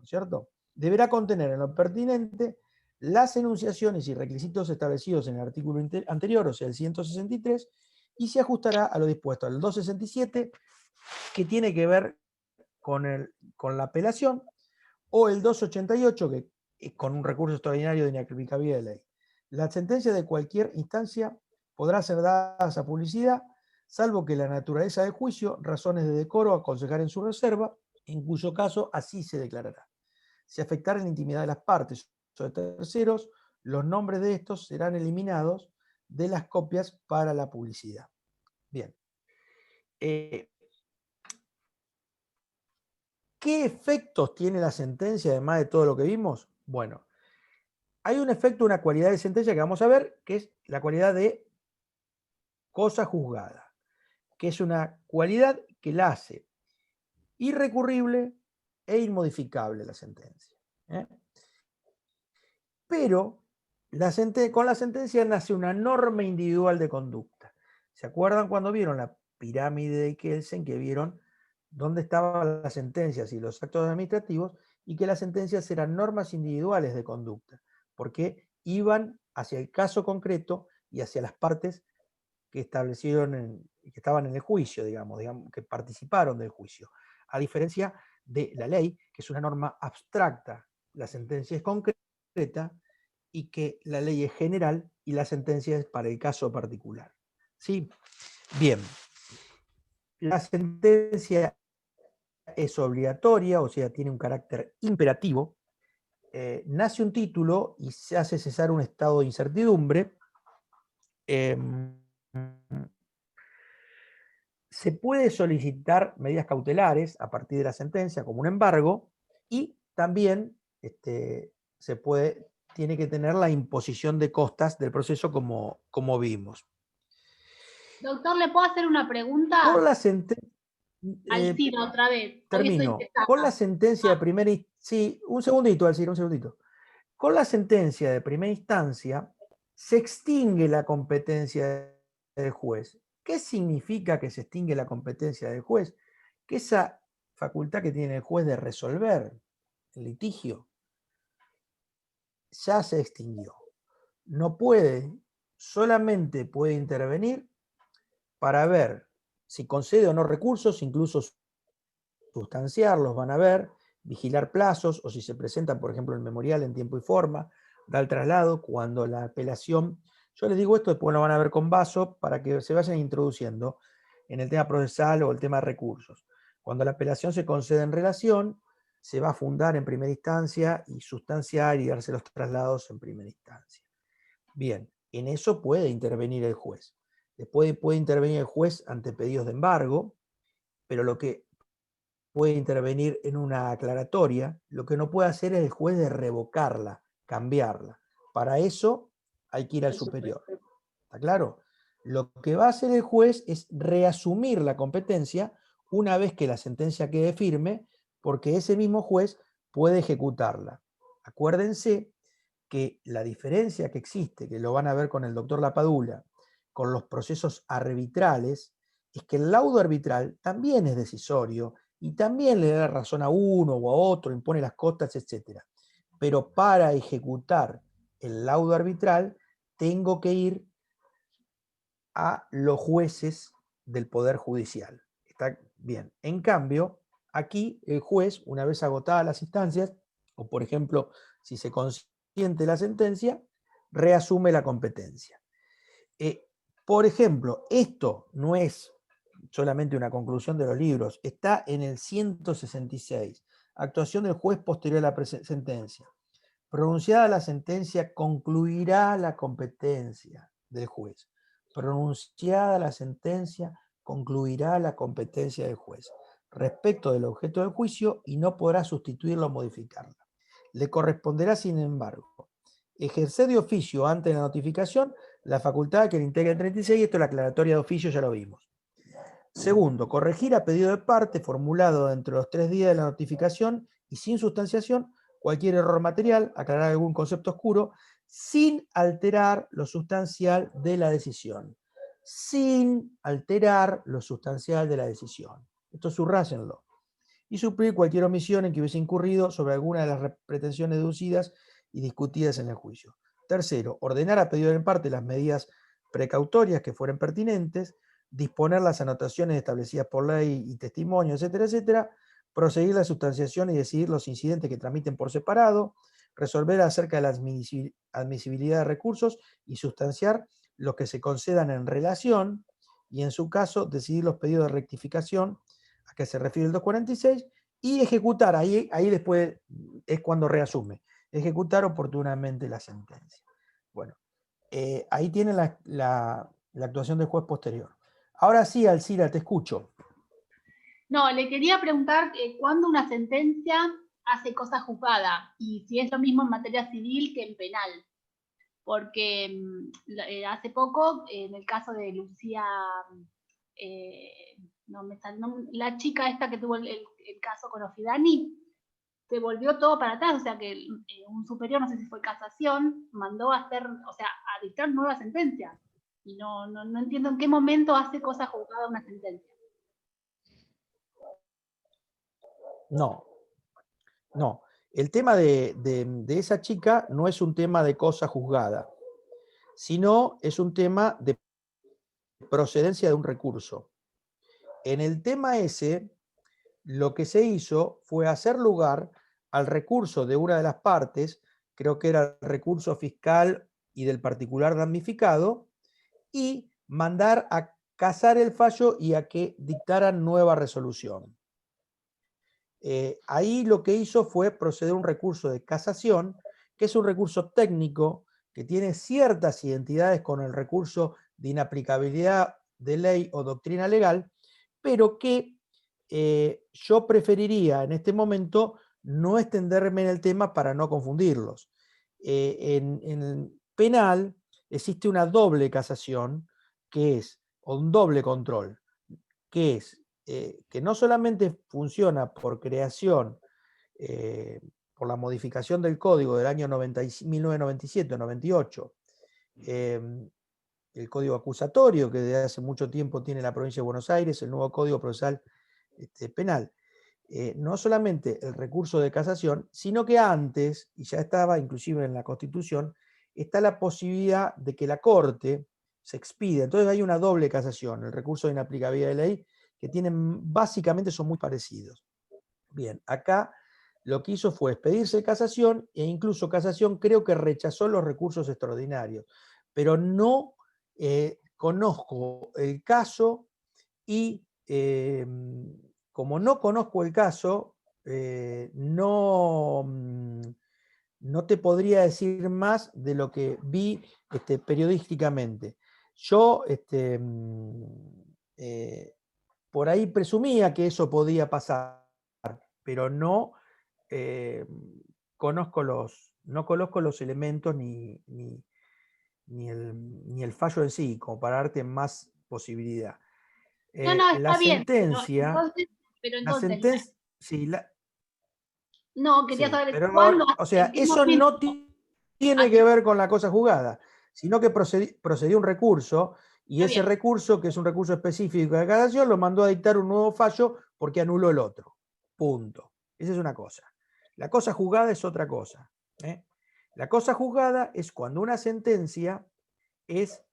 es cierto? Deberá contener en lo pertinente las enunciaciones y requisitos establecidos en el artículo anterior, o sea, el 163, y se ajustará a lo dispuesto al 267, que tiene que ver con la apelación, o el 288, que es con un recurso extraordinario de inaplicabilidad de ley. La sentencia de cualquier instancia podrá ser dada a publicidad, salvo que la naturaleza del juicio, razones de decoro aconsejar en su reserva, en cuyo caso así se declarará. Si afectara la intimidad de las partes o de terceros, los nombres de estos serán eliminados de las copias para la publicidad. Bien. ¿Qué efectos tiene la sentencia, además de todo lo que vimos? Bueno, hay un efecto, una cualidad de sentencia que vamos a ver, que es la cualidad de cosa juzgada, que es una cualidad que la hace irrecurrible e inmodificable la sentencia. Pero con la sentencia nace una norma individual de conducta. ¿Se acuerdan cuando vieron la pirámide de Kelsen, que vieron dónde estaban las sentencias y los actos administrativos, y que las sentencias eran normas individuales de conducta, porque iban hacia el caso concreto y hacia las partes que establecieron, que estaban en el juicio, digamos, que participaron del juicio. A diferencia de la ley, que es una norma abstracta, la sentencia es concreta, y que la ley es general y la sentencia es para el caso particular. ¿Sí? Bien. la sentencia es obligatoria, o sea, tiene un carácter imperativo, nace un título y se hace cesar un estado de incertidumbre. Se puede solicitar medidas cautelares a partir de la sentencia, como un embargo, y también tiene que tener la imposición de costas del proceso como vimos. Doctor, ¿le puedo hacer una pregunta? Con la sentencia... Alcira, otra vez. Termino. Con la sentencia de primera instancia... Sí, un segundito, Alcira, un segundito. Con la sentencia de primera instancia se extingue la competencia del juez. ¿Qué significa que se extingue la competencia del juez? Que esa facultad que tiene el juez de resolver el litigio ya se extinguió. No puede, solamente puede intervenir para ver si concede o no recursos, incluso sustanciarlos, van a ver, vigilar plazos, o si se presentan, por ejemplo, el memorial en tiempo y forma, dar traslado, cuando la apelación, yo les digo esto, después lo van a ver con vaso, para que se vayan introduciendo en el tema procesal o el tema de recursos. Cuando la apelación se concede en relación, se va a fundar en primera instancia y sustanciar y darse los traslados en primera instancia. Bien, en eso puede intervenir el juez. Después puede intervenir el juez ante pedidos de embargo, pero lo que puede intervenir en una aclaratoria, lo que no puede hacer es el juez de revocarla, cambiarla. Para eso hay que ir al superior. ¿Está claro? Lo que va a hacer el juez es reasumir la competencia una vez que la sentencia quede firme, porque ese mismo juez puede ejecutarla. Acuérdense que la diferencia que existe, que lo van a ver con el doctor Lapadula, con los procesos arbitrales, es que el laudo arbitral también es decisorio y también le da razón a uno o a otro, impone las costas, etc. Pero para ejecutar el laudo arbitral tengo que ir a los jueces del Poder Judicial. ¿Está bien? En cambio, aquí el juez, una vez agotadas las instancias, o por ejemplo, si se consiente la sentencia, reasume la competencia. Por ejemplo, esto no es solamente una conclusión de los libros, está en el 166. Actuación del juez posterior a la sentencia. Pronunciada la sentencia, concluirá la competencia del juez. Pronunciada la sentencia, concluirá la competencia del juez respecto del objeto del juicio y no podrá sustituirla o modificarla. Le corresponderá, sin embargo, ejercer de oficio ante la notificación la facultad que le integra el 36, esto es la aclaratoria de oficio, ya lo vimos. Segundo, corregir a pedido de parte formulado dentro de los 3 días de la notificación y sin sustanciación cualquier error material, aclarar algún concepto oscuro, sin alterar lo sustancial de la decisión. Sin alterar lo sustancial de la decisión. Esto subrayenlo. Y suplir cualquier omisión en que hubiese incurrido sobre alguna de las pretensiones deducidas y discutidas en el juicio. Tercero, ordenar a pedido de parte las medidas precautorias que fueren pertinentes, disponer las anotaciones establecidas por ley y testimonio, etcétera, etcétera, proseguir la sustanciación y decidir los incidentes que tramiten por separado, resolver acerca de la admisibilidad de recursos y sustanciar los que se concedan en relación, y en su caso decidir los pedidos de rectificación a que se refiere el 246, y ejecutar, ahí después es cuando reasume, ejecutar oportunamente la sentencia. Bueno, ahí tiene la actuación del juez posterior. Ahora sí, Alcira, te escucho. No, le quería preguntar cuándo una sentencia hace cosa juzgada y si es lo mismo en materia civil que en penal. Porque hace poco, en el caso de Lucía, la chica esta que tuvo el caso con Ofidani, se volvió todo para atrás, o sea que un superior, no sé si fue casación, mandó a hacer, o sea, a dictar nueva sentencia. Y no entiendo en qué momento hace cosa juzgada una sentencia. No. El tema de esa chica no es un tema de cosa juzgada, sino es un tema de procedencia de un recurso. En el tema ese, lo que se hizo fue hacer lugar al recurso de una de las partes, creo que era el recurso fiscal y del particular damnificado, y mandar a casar el fallo y a que dictaran nueva resolución. Ahí lo que hizo fue proceder a un recurso de casación, que es un recurso técnico que tiene ciertas identidades con el recurso de inaplicabilidad de ley o doctrina legal, pero que yo preferiría en este momento no extenderme en el tema para no confundirlos. En penal existe una doble casación, que es, o un doble control, que es que no solamente funciona por creación, por la modificación del código del año 1997-98, el código acusatorio que desde hace mucho tiempo tiene la provincia de Buenos Aires, el nuevo código procesal penal. No solamente el recurso de casación, sino que antes, y ya estaba inclusive en la Constitución, está la posibilidad de que la Corte se expida. Entonces hay una doble casación, el recurso de inaplicabilidad de ley, que tienen, básicamente son muy parecidos. Bien, acá lo que hizo fue expedirse casación, e incluso casación creo que rechazó los recursos extraordinarios, pero no conozco el caso y como no conozco el caso, no te podría decir más de lo que vi periodísticamente. Yo por ahí presumía que eso podía pasar, pero no conozco los elementos ni el fallo en sí, como para darte más posibilidad. No, La está bien, sentencia, sí, no, quería sí, saber pero, cuándo, o sea, en qué eso no momento. tiene que ver con la cosa juzgada, sino que procedió un recurso, y Está ese bien. recurso, que es un recurso específico de casación, lo mandó a dictar un nuevo fallo porque anuló el otro. Punto. Esa es una cosa. La cosa juzgada es otra cosa. La cosa juzgada es cuando una sentencia es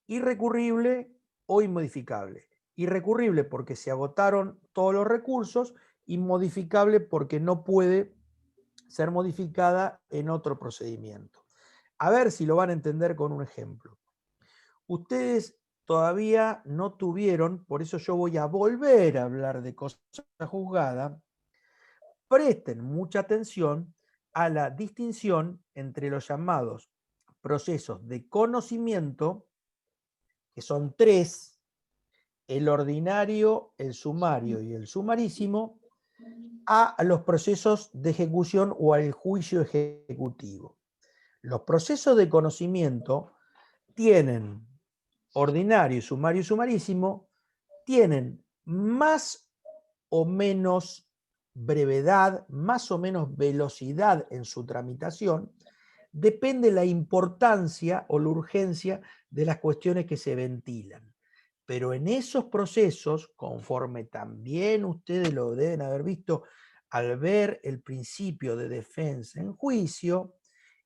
irrecurrible o inmodificable. Irrecurrible porque se agotaron todos los recursos, inmodificable porque no puede ser modificada en otro procedimiento. A ver si lo van a entender con un ejemplo. Ustedes todavía no tuvieron, por eso yo voy a volver a hablar de cosa juzgada. Presten mucha atención a la distinción entre los llamados procesos de conocimiento, que son tres: el ordinario, el sumario y el sumarísimo, a los procesos de ejecución o al juicio ejecutivo. Los procesos de conocimiento tienen ordinario, sumario y sumarísimo, tienen más o menos brevedad, más o menos velocidad en su tramitación, depende de la importancia o la urgencia de las cuestiones que se ventilan. Pero en esos procesos, conforme también ustedes lo deben haber visto al ver el principio de defensa en juicio,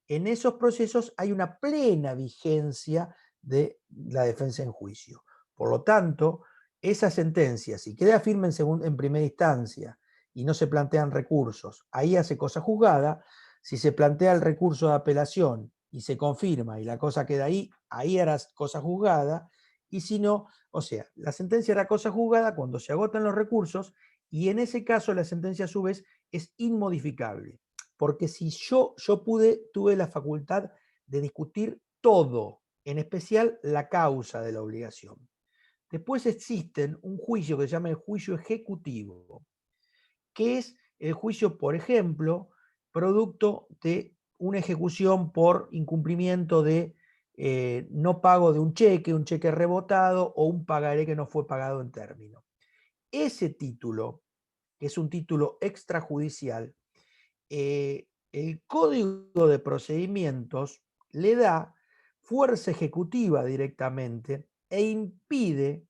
en esos procesos hay una plena vigencia de la defensa en juicio. Por lo tanto, esa sentencia, si queda firme en primera instancia y no se plantean recursos, ahí hace cosa juzgada. Si se plantea el recurso de apelación y se confirma y la cosa queda ahí, ahí hará cosa juzgada. Y si no, o sea, la sentencia hará cosa juzgada cuando se agotan los recursos, y en ese caso la sentencia a su vez es inmodificable. Porque si yo tuve la facultad de discutir todo, en especial la causa de la obligación. Después existen un juicio que se llama el juicio ejecutivo, que es el juicio, por ejemplo, producto de una ejecución por incumplimiento de no pago de un cheque rebotado o un pagaré que no fue pagado en término. Ese título, que es un título extrajudicial, el Código de Procedimientos le da fuerza ejecutiva directamente e impide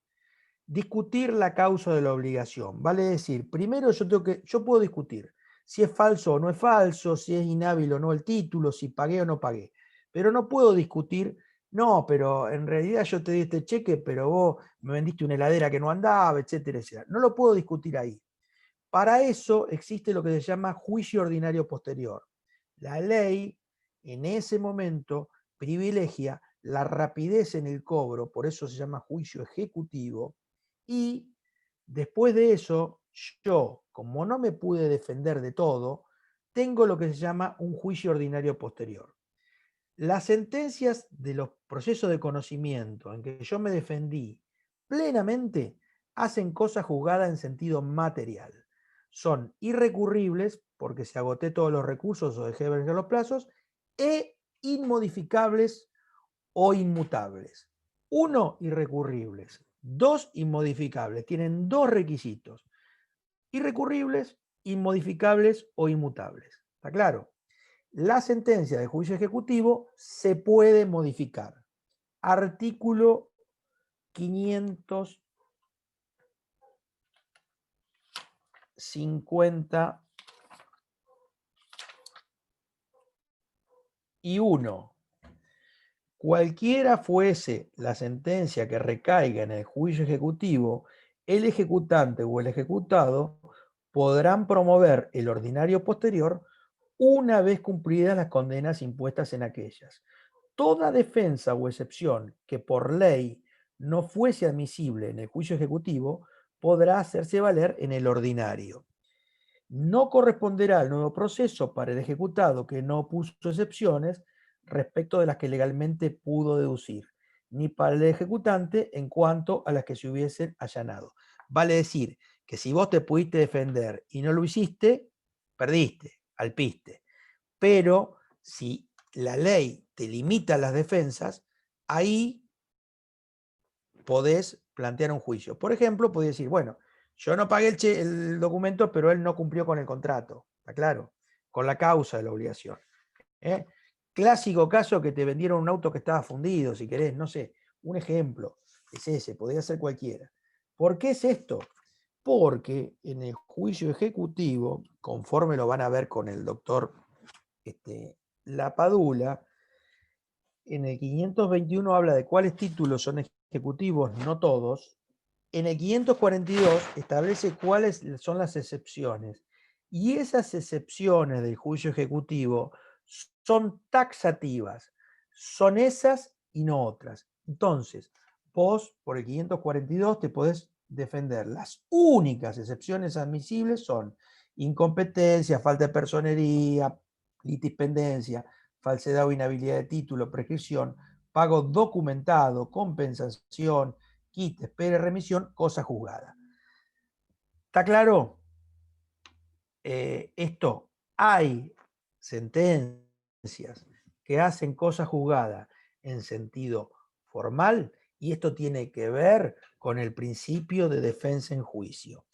discutir la causa de la obligación. Vale decir, primero yo puedo discutir si es falso o no es falso, si es inhábil o no el título, si pagué o no pagué, pero no puedo discutir, no, pero en realidad yo te di este cheque, pero vos me vendiste una heladera que no andaba, etcétera, etcétera. No lo puedo discutir ahí. Para eso existe lo que se llama juicio ordinario posterior. La ley en ese momento privilegia la rapidez en el cobro, por eso se llama juicio ejecutivo, y después de eso, yo, como no me pude defender de todo, tengo lo que se llama un juicio ordinario posterior. Las sentencias de los procesos de conocimiento en que yo me defendí plenamente hacen cosa juzgada en sentido material. Son irrecurribles porque se agoté todos los recursos o dejé de vencer los plazos, e inmodificables o inmutables. 1, irrecurribles. 2, inmodificables. Tienen 2 requisitos: irrecurribles, inmodificables o inmutables. ¿Está claro? La sentencia de juicio ejecutivo se puede modificar. Artículo 551. Cualquiera fuese la sentencia que recaiga en el juicio ejecutivo, el ejecutante o el ejecutado podrán promover el ordinario posterior una vez cumplidas las condenas impuestas en aquellas. Toda defensa o excepción que por ley no fuese admisible en el juicio ejecutivo podrá hacerse valer en el ordinario. No corresponderá al nuevo proceso para el ejecutado que no puso excepciones respecto de las que legalmente pudo deducir, ni para el ejecutante en cuanto a las que se hubiesen allanado. Vale decir que si vos te pudiste defender y no lo hiciste, perdiste, alpiste. Pero si la ley te limita las defensas, ahí podés plantear un juicio. Por ejemplo, podés decir, bueno, yo no pagué el documento, pero él no cumplió con el contrato, ¿está claro? Con la causa de la obligación. Clásico caso que te vendieron un auto que estaba fundido, si querés, no sé, un ejemplo es ese, podría ser cualquiera. ¿Por qué es esto? Porque en el juicio ejecutivo, conforme lo van a ver con el doctor Lapadula, en el 521 habla de cuáles títulos son ejecutivos, no todos. En el 542 establece cuáles son las excepciones. Y esas excepciones del juicio ejecutivo son taxativas. Son esas y no otras. Entonces, vos, por el 542, te podés defender. Las únicas excepciones admisibles son incompetencia, falta de personería, litispendencia, falsedad o inhabilidad de título, prescripción, pago documentado, compensación, quite, espere, remisión, cosa juzgada. ¿Está claro? Esto, hay sentencias que hacen cosa juzgada en sentido formal y esto tiene que ver con el principio de defensa en juicio.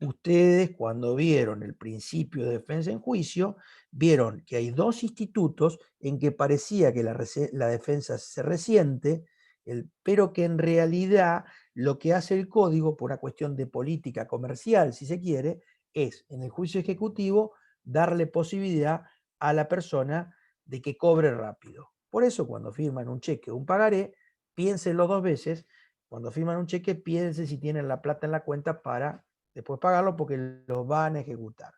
Ustedes, cuando vieron el principio de defensa en juicio, vieron que hay 2 institutos en que parecía que la defensa se resiente, pero que en realidad lo que hace el código, por una cuestión de política comercial, si se quiere, es en el juicio ejecutivo darle posibilidad a la persona de que cobre rápido. Por eso, cuando firman un cheque o un pagaré, piénsenlo 2 veces. Cuando firman un cheque, piensen si tienen la plata en la cuenta para después pagarlo, porque lo van a ejecutar.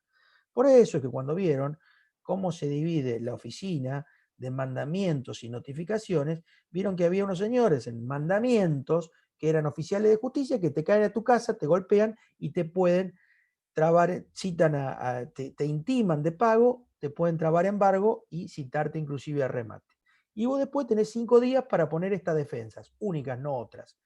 Por eso es que cuando vieron cómo se divide la oficina de mandamientos y notificaciones, vieron que había unos señores en mandamientos que eran oficiales de justicia que te caen a tu casa, te golpean y te pueden trabar, te intiman de pago, te pueden trabar embargo y citarte inclusive a remate. Y vos después tenés 5 días para poner estas defensas, únicas, no otras.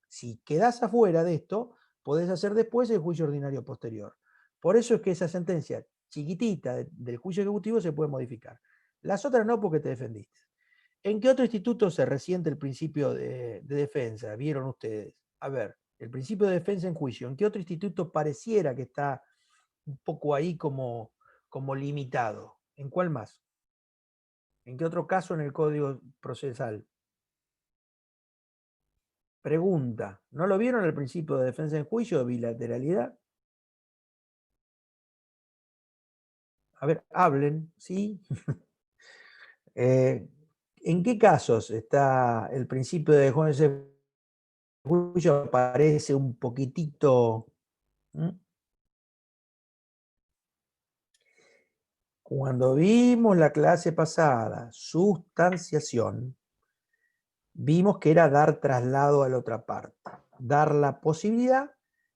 Si quedás afuera de esto, podés hacer después el juicio ordinario posterior. Por eso es que esa sentencia chiquitita del juicio ejecutivo se puede modificar. Las otras no, porque te defendiste. ¿En qué otro instituto se resiente el principio de defensa? ¿Vieron ustedes? A ver, el principio de defensa en juicio. ¿En qué otro instituto pareciera que está un poco ahí como limitado? ¿En cuál más? ¿En qué otro caso en el Código Procesal? Pregunta, ¿no lo vieron el principio de defensa en juicio de bilateralidad? A ver, hablen, ¿sí? ¿En qué casos está el principio de defensa en juicio? Parece un poquitito... Cuando vimos la clase pasada, sustanciación, vimos que era dar traslado a la otra parte, dar la posibilidad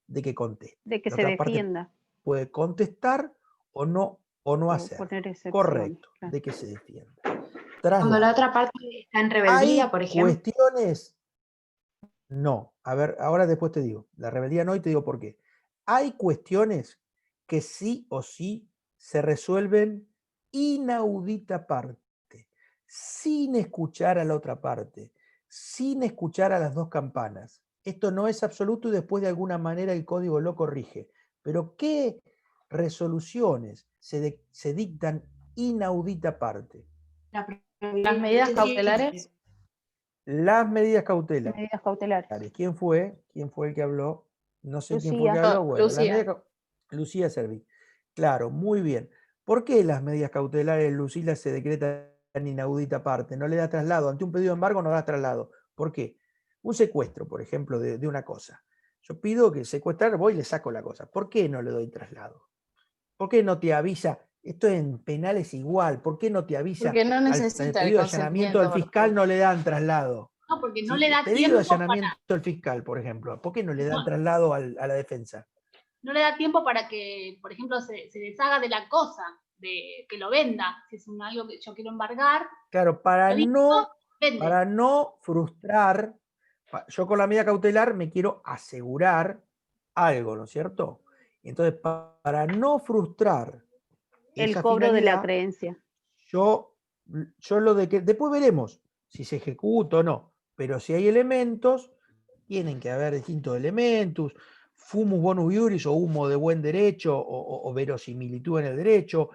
de que conteste. De que La se otra parte defienda. puede contestar o no O hacer. poner excepciones, Correcto, claro. de que se defienda. Cuando Traslado. la otra parte está en rebeldía, Hay por ejemplo. cuestiones, no. A ver, ahora después te digo. La rebeldía no, y te digo por qué. Hay cuestiones que sí o sí se resuelven inaudita parte, sin escuchar a la otra parte, sin escuchar a las dos campanas. Esto no es absoluto y después de alguna manera el código lo corrige. Pero ¿qué resoluciones se dictan inaudita parte? Las medidas cautelares. Las medidas cautelares. Medidas cautelares. ¿Quién fue? ¿Quién fue el que habló? No sé quién fue el que Lucía. habló. Bueno, las Lucía. medidas Lucía Serví. Claro, muy bien. ¿Por qué las medidas cautelares, Lucila, se decretan en inaudita parte? No le da traslado. Ante un pedido de embargo no da traslado. ¿Por qué? Un secuestro, por ejemplo, de una cosa. Yo pido que secuestrar, voy y le saco la cosa. ¿Por qué no le doy traslado? ¿Por qué no te avisa? Esto en penal es igual. ¿Por qué no te avisa? Porque no Al necesita el pedido de allanamiento consentimiento. al fiscal no le dan traslado. No, porque no Si le da pedido de tiempo allanamiento al fiscal, por ejemplo, ¿por qué no le dan No. traslado a la defensa? no le da tiempo para que, por ejemplo, se deshaga de la cosa, de que lo venda. Si es algo que yo quiero embargar, Claro, vende. para no frustrar, yo con la medida cautelar me quiero asegurar algo, ¿no es cierto? Entonces, para no frustrar El esa cobro de la finalidad, creencia. yo lo de que después veremos si se ejecuta o no, pero si hay elementos, tienen que haber distintos elementos, fumus bonus iuris o humo de buen derecho o verosimilitud en el derecho,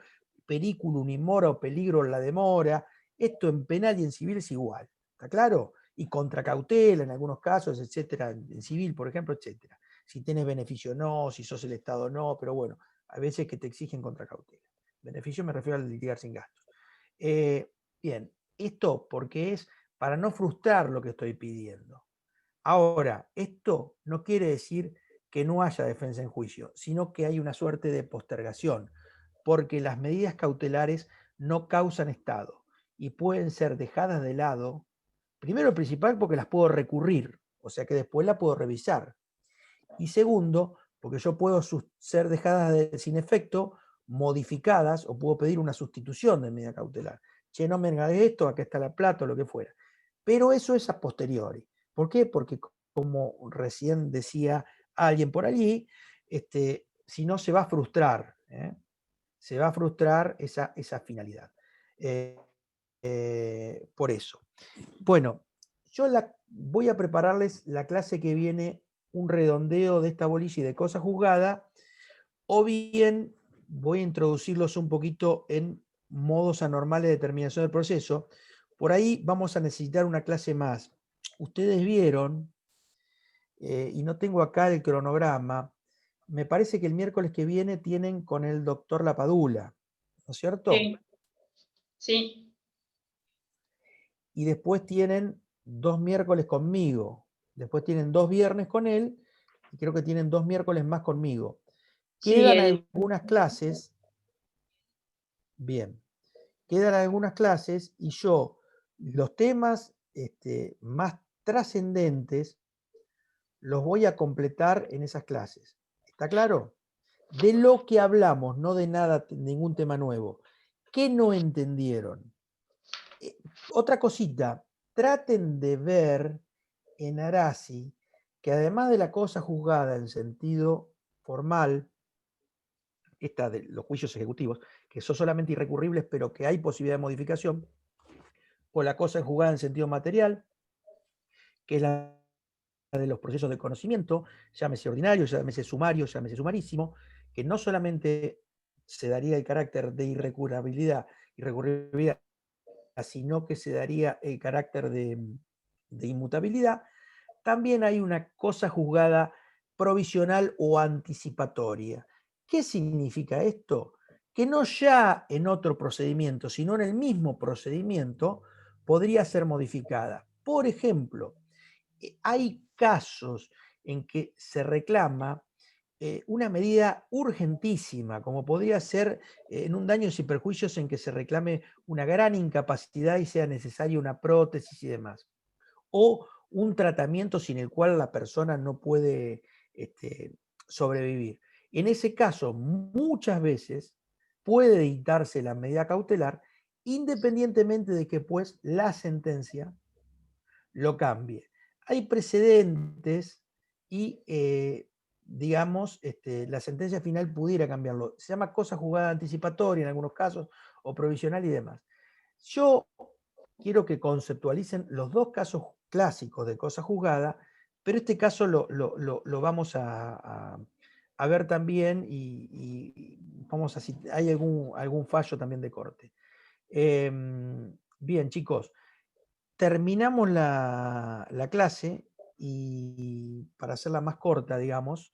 periculum in mora o peligro en la demora. Esto en penal y en civil es igual, ¿está claro? Y contra cautela en algunos casos, etcétera, en civil, por ejemplo, etcétera. Si tienes beneficio no, si sos el Estado no, pero bueno, a veces que te exigen contra cautela. Beneficio me refiero al litigar sin gastos. Bien, esto porque es para no frustrar lo que estoy pidiendo. Ahora, esto no quiere decir que no haya defensa en juicio, sino que hay una suerte de postergación, porque las medidas cautelares no causan estado y pueden ser dejadas de lado, primero principal porque las puedo recurrir, o sea que después la puedo revisar. Y segundo, porque yo puedo ser dejadas sin efecto, modificadas, o puedo pedir una sustitución de medida cautelar. Che, no me hagas esto, acá está la plata, o lo que fuera. Pero eso es a posteriori. ¿Por qué? Porque, como recién decía alguien por allí, si no se va a frustrar, se va a frustrar esa finalidad. Por eso. Bueno, yo voy a prepararles la clase que viene, un redondeo de esta bolilla y de cosa juzgada, o bien voy a introducirlos un poquito en modos anormales de determinación del proceso. Por ahí vamos a necesitar una clase más. Ustedes vieron, y no tengo acá el cronograma, me parece que el miércoles que viene tienen con el doctor Lapadula, ¿no es cierto? Sí. Sí. Y después tienen 2 miércoles conmigo, después tienen 2 viernes con él, y creo que tienen 2 miércoles más conmigo. Quedan algunas clases, bien, quedan algunas clases y yo los temas más trascendentes los voy a completar en esas clases. ¿Está claro? De lo que hablamos, no de nada, ningún tema nuevo. ¿Qué no entendieron? Otra cosita, traten de ver en Arasi que además de la cosa juzgada en sentido formal, esta de los juicios ejecutivos, que son solamente irrecurribles, pero que hay posibilidad de modificación, o la cosa juzgada en sentido material, que es la de los procesos de conocimiento, llámese ordinario, llámese sumario, llámese sumarísimo, que no solamente se daría el carácter de irrecurribilidad, sino que se daría el carácter de inmutabilidad. También hay una cosa juzgada provisional o anticipatoria. ¿Qué significa esto? Que no ya en otro procedimiento, sino en el mismo procedimiento, podría ser modificada. Por ejemplo, hay casos en que se reclama una medida urgentísima, como podría ser en un daños y perjuicios en que se reclame una gran incapacidad y sea necesaria una prótesis y demás. o un tratamiento sin el cual la persona no puede sobrevivir. En ese caso, muchas veces puede dictarse la medida cautelar independientemente de que pues la sentencia lo cambie. Hay precedentes y, digamos, la sentencia final pudiera cambiarlo. Se llama cosa juzgada anticipatoria en algunos casos, o provisional y demás. Yo quiero que conceptualicen los dos casos clásicos de cosa juzgada, pero este caso lo vamos a ver también y vamos a si hay algún fallo también de corte. Bien, chicos, terminamos la clase y para hacerla más corta, digamos,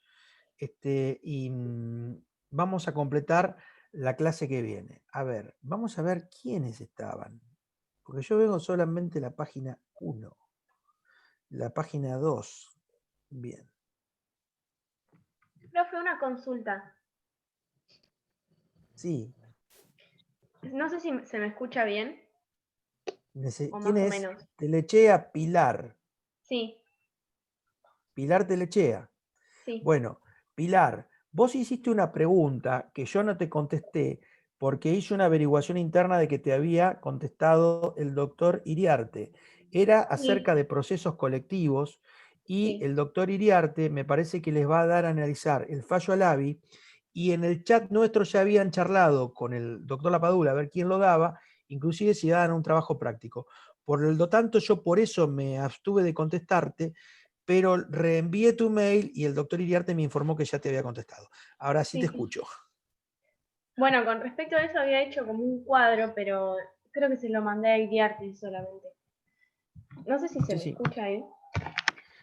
vamos a completar la clase que viene. A ver, vamos a ver quiénes estaban. Porque yo veo solamente la página 1. La página 2. Bien. Profe, una consulta. Sí. No sé si se me escucha bien. O ¿Quién más o es? menos. Telechea Pilar. Sí, Pilar Telechea. sí. Bueno, Pilar, vos hiciste una pregunta que yo no te contesté porque hice una averiguación interna de que te había contestado el doctor Iriarte. Era acerca de procesos colectivos y el doctor Iriarte me parece que les va a dar a analizar el fallo Alavi, y en el chat nuestro ya habían charlado con el doctor Lapadula a ver quién lo daba, inclusive si daban un trabajo práctico. Por lo tanto, yo por eso me abstuve de contestarte, pero reenvié tu mail y el doctor Iriarte me informó que ya te había contestado. Ahora sí te escucho. Bueno, con respecto a eso había hecho como un cuadro, pero creo que se lo mandé a Iriarte solamente. No sé si se me escucha ahí.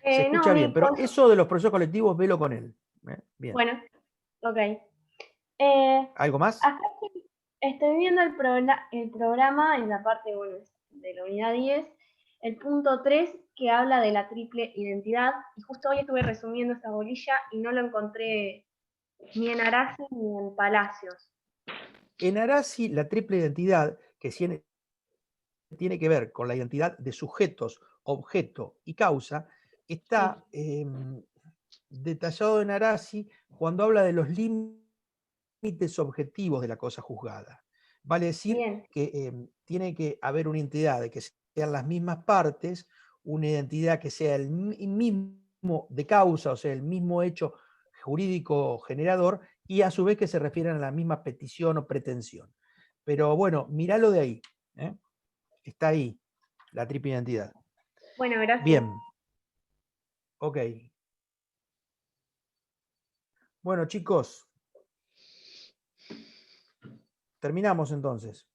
Se escucha bien, pero eso de los procesos colectivos, velo con él. Bien. Bueno, ok. ¿Algo más? Acá estoy viendo el programa en la parte, bueno, de la unidad 10, el punto 3, que habla de la triple identidad, y justo hoy estuve resumiendo esta bolilla y no lo encontré ni en Arasi ni en Palacios. En Arasi, la triple identidad, que tiene que ver con la identidad de sujetos, objeto y causa, está detallado en Arasi cuando habla de los límites objetivos de la cosa juzgada. Vale decir que tiene que haber una identidad de que sean las mismas partes, una identidad que sea el mismo de causa, o sea, el mismo hecho jurídico generador, y a su vez que se refieran a la misma petición o pretensión. Pero bueno, míralo de ahí. Está ahí, la triple identidad. Bueno, gracias. Bien. Ok. Bueno, chicos. Terminamos entonces.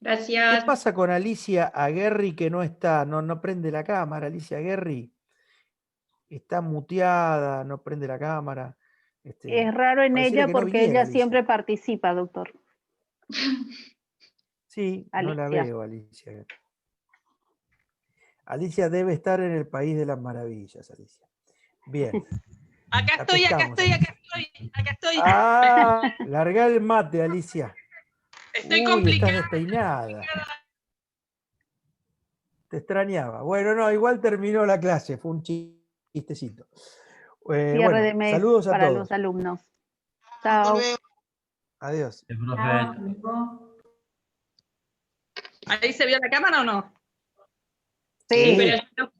Gracias. ¿Qué pasa con Alicia Aguerri que no está? No prende la cámara, Alicia Aguerri. Está muteada, no prende la cámara. Es raro en ella que porque ella siempre participa, doctor. Sí, Alicia. no la veo, Alicia. Alicia debe estar en el país de las maravillas, Alicia. Bien. Acá estoy. Ah, larga el mate, Alicia. Estoy complicada. Estás despeinada. Te extrañaba. Bueno, no, igual terminó la clase, fue un chistecito. Cierre de mes saludos a para todos. los alumnos. Chao. Adiós. ¿Ahí se vio la cámara o no? Sí. Pero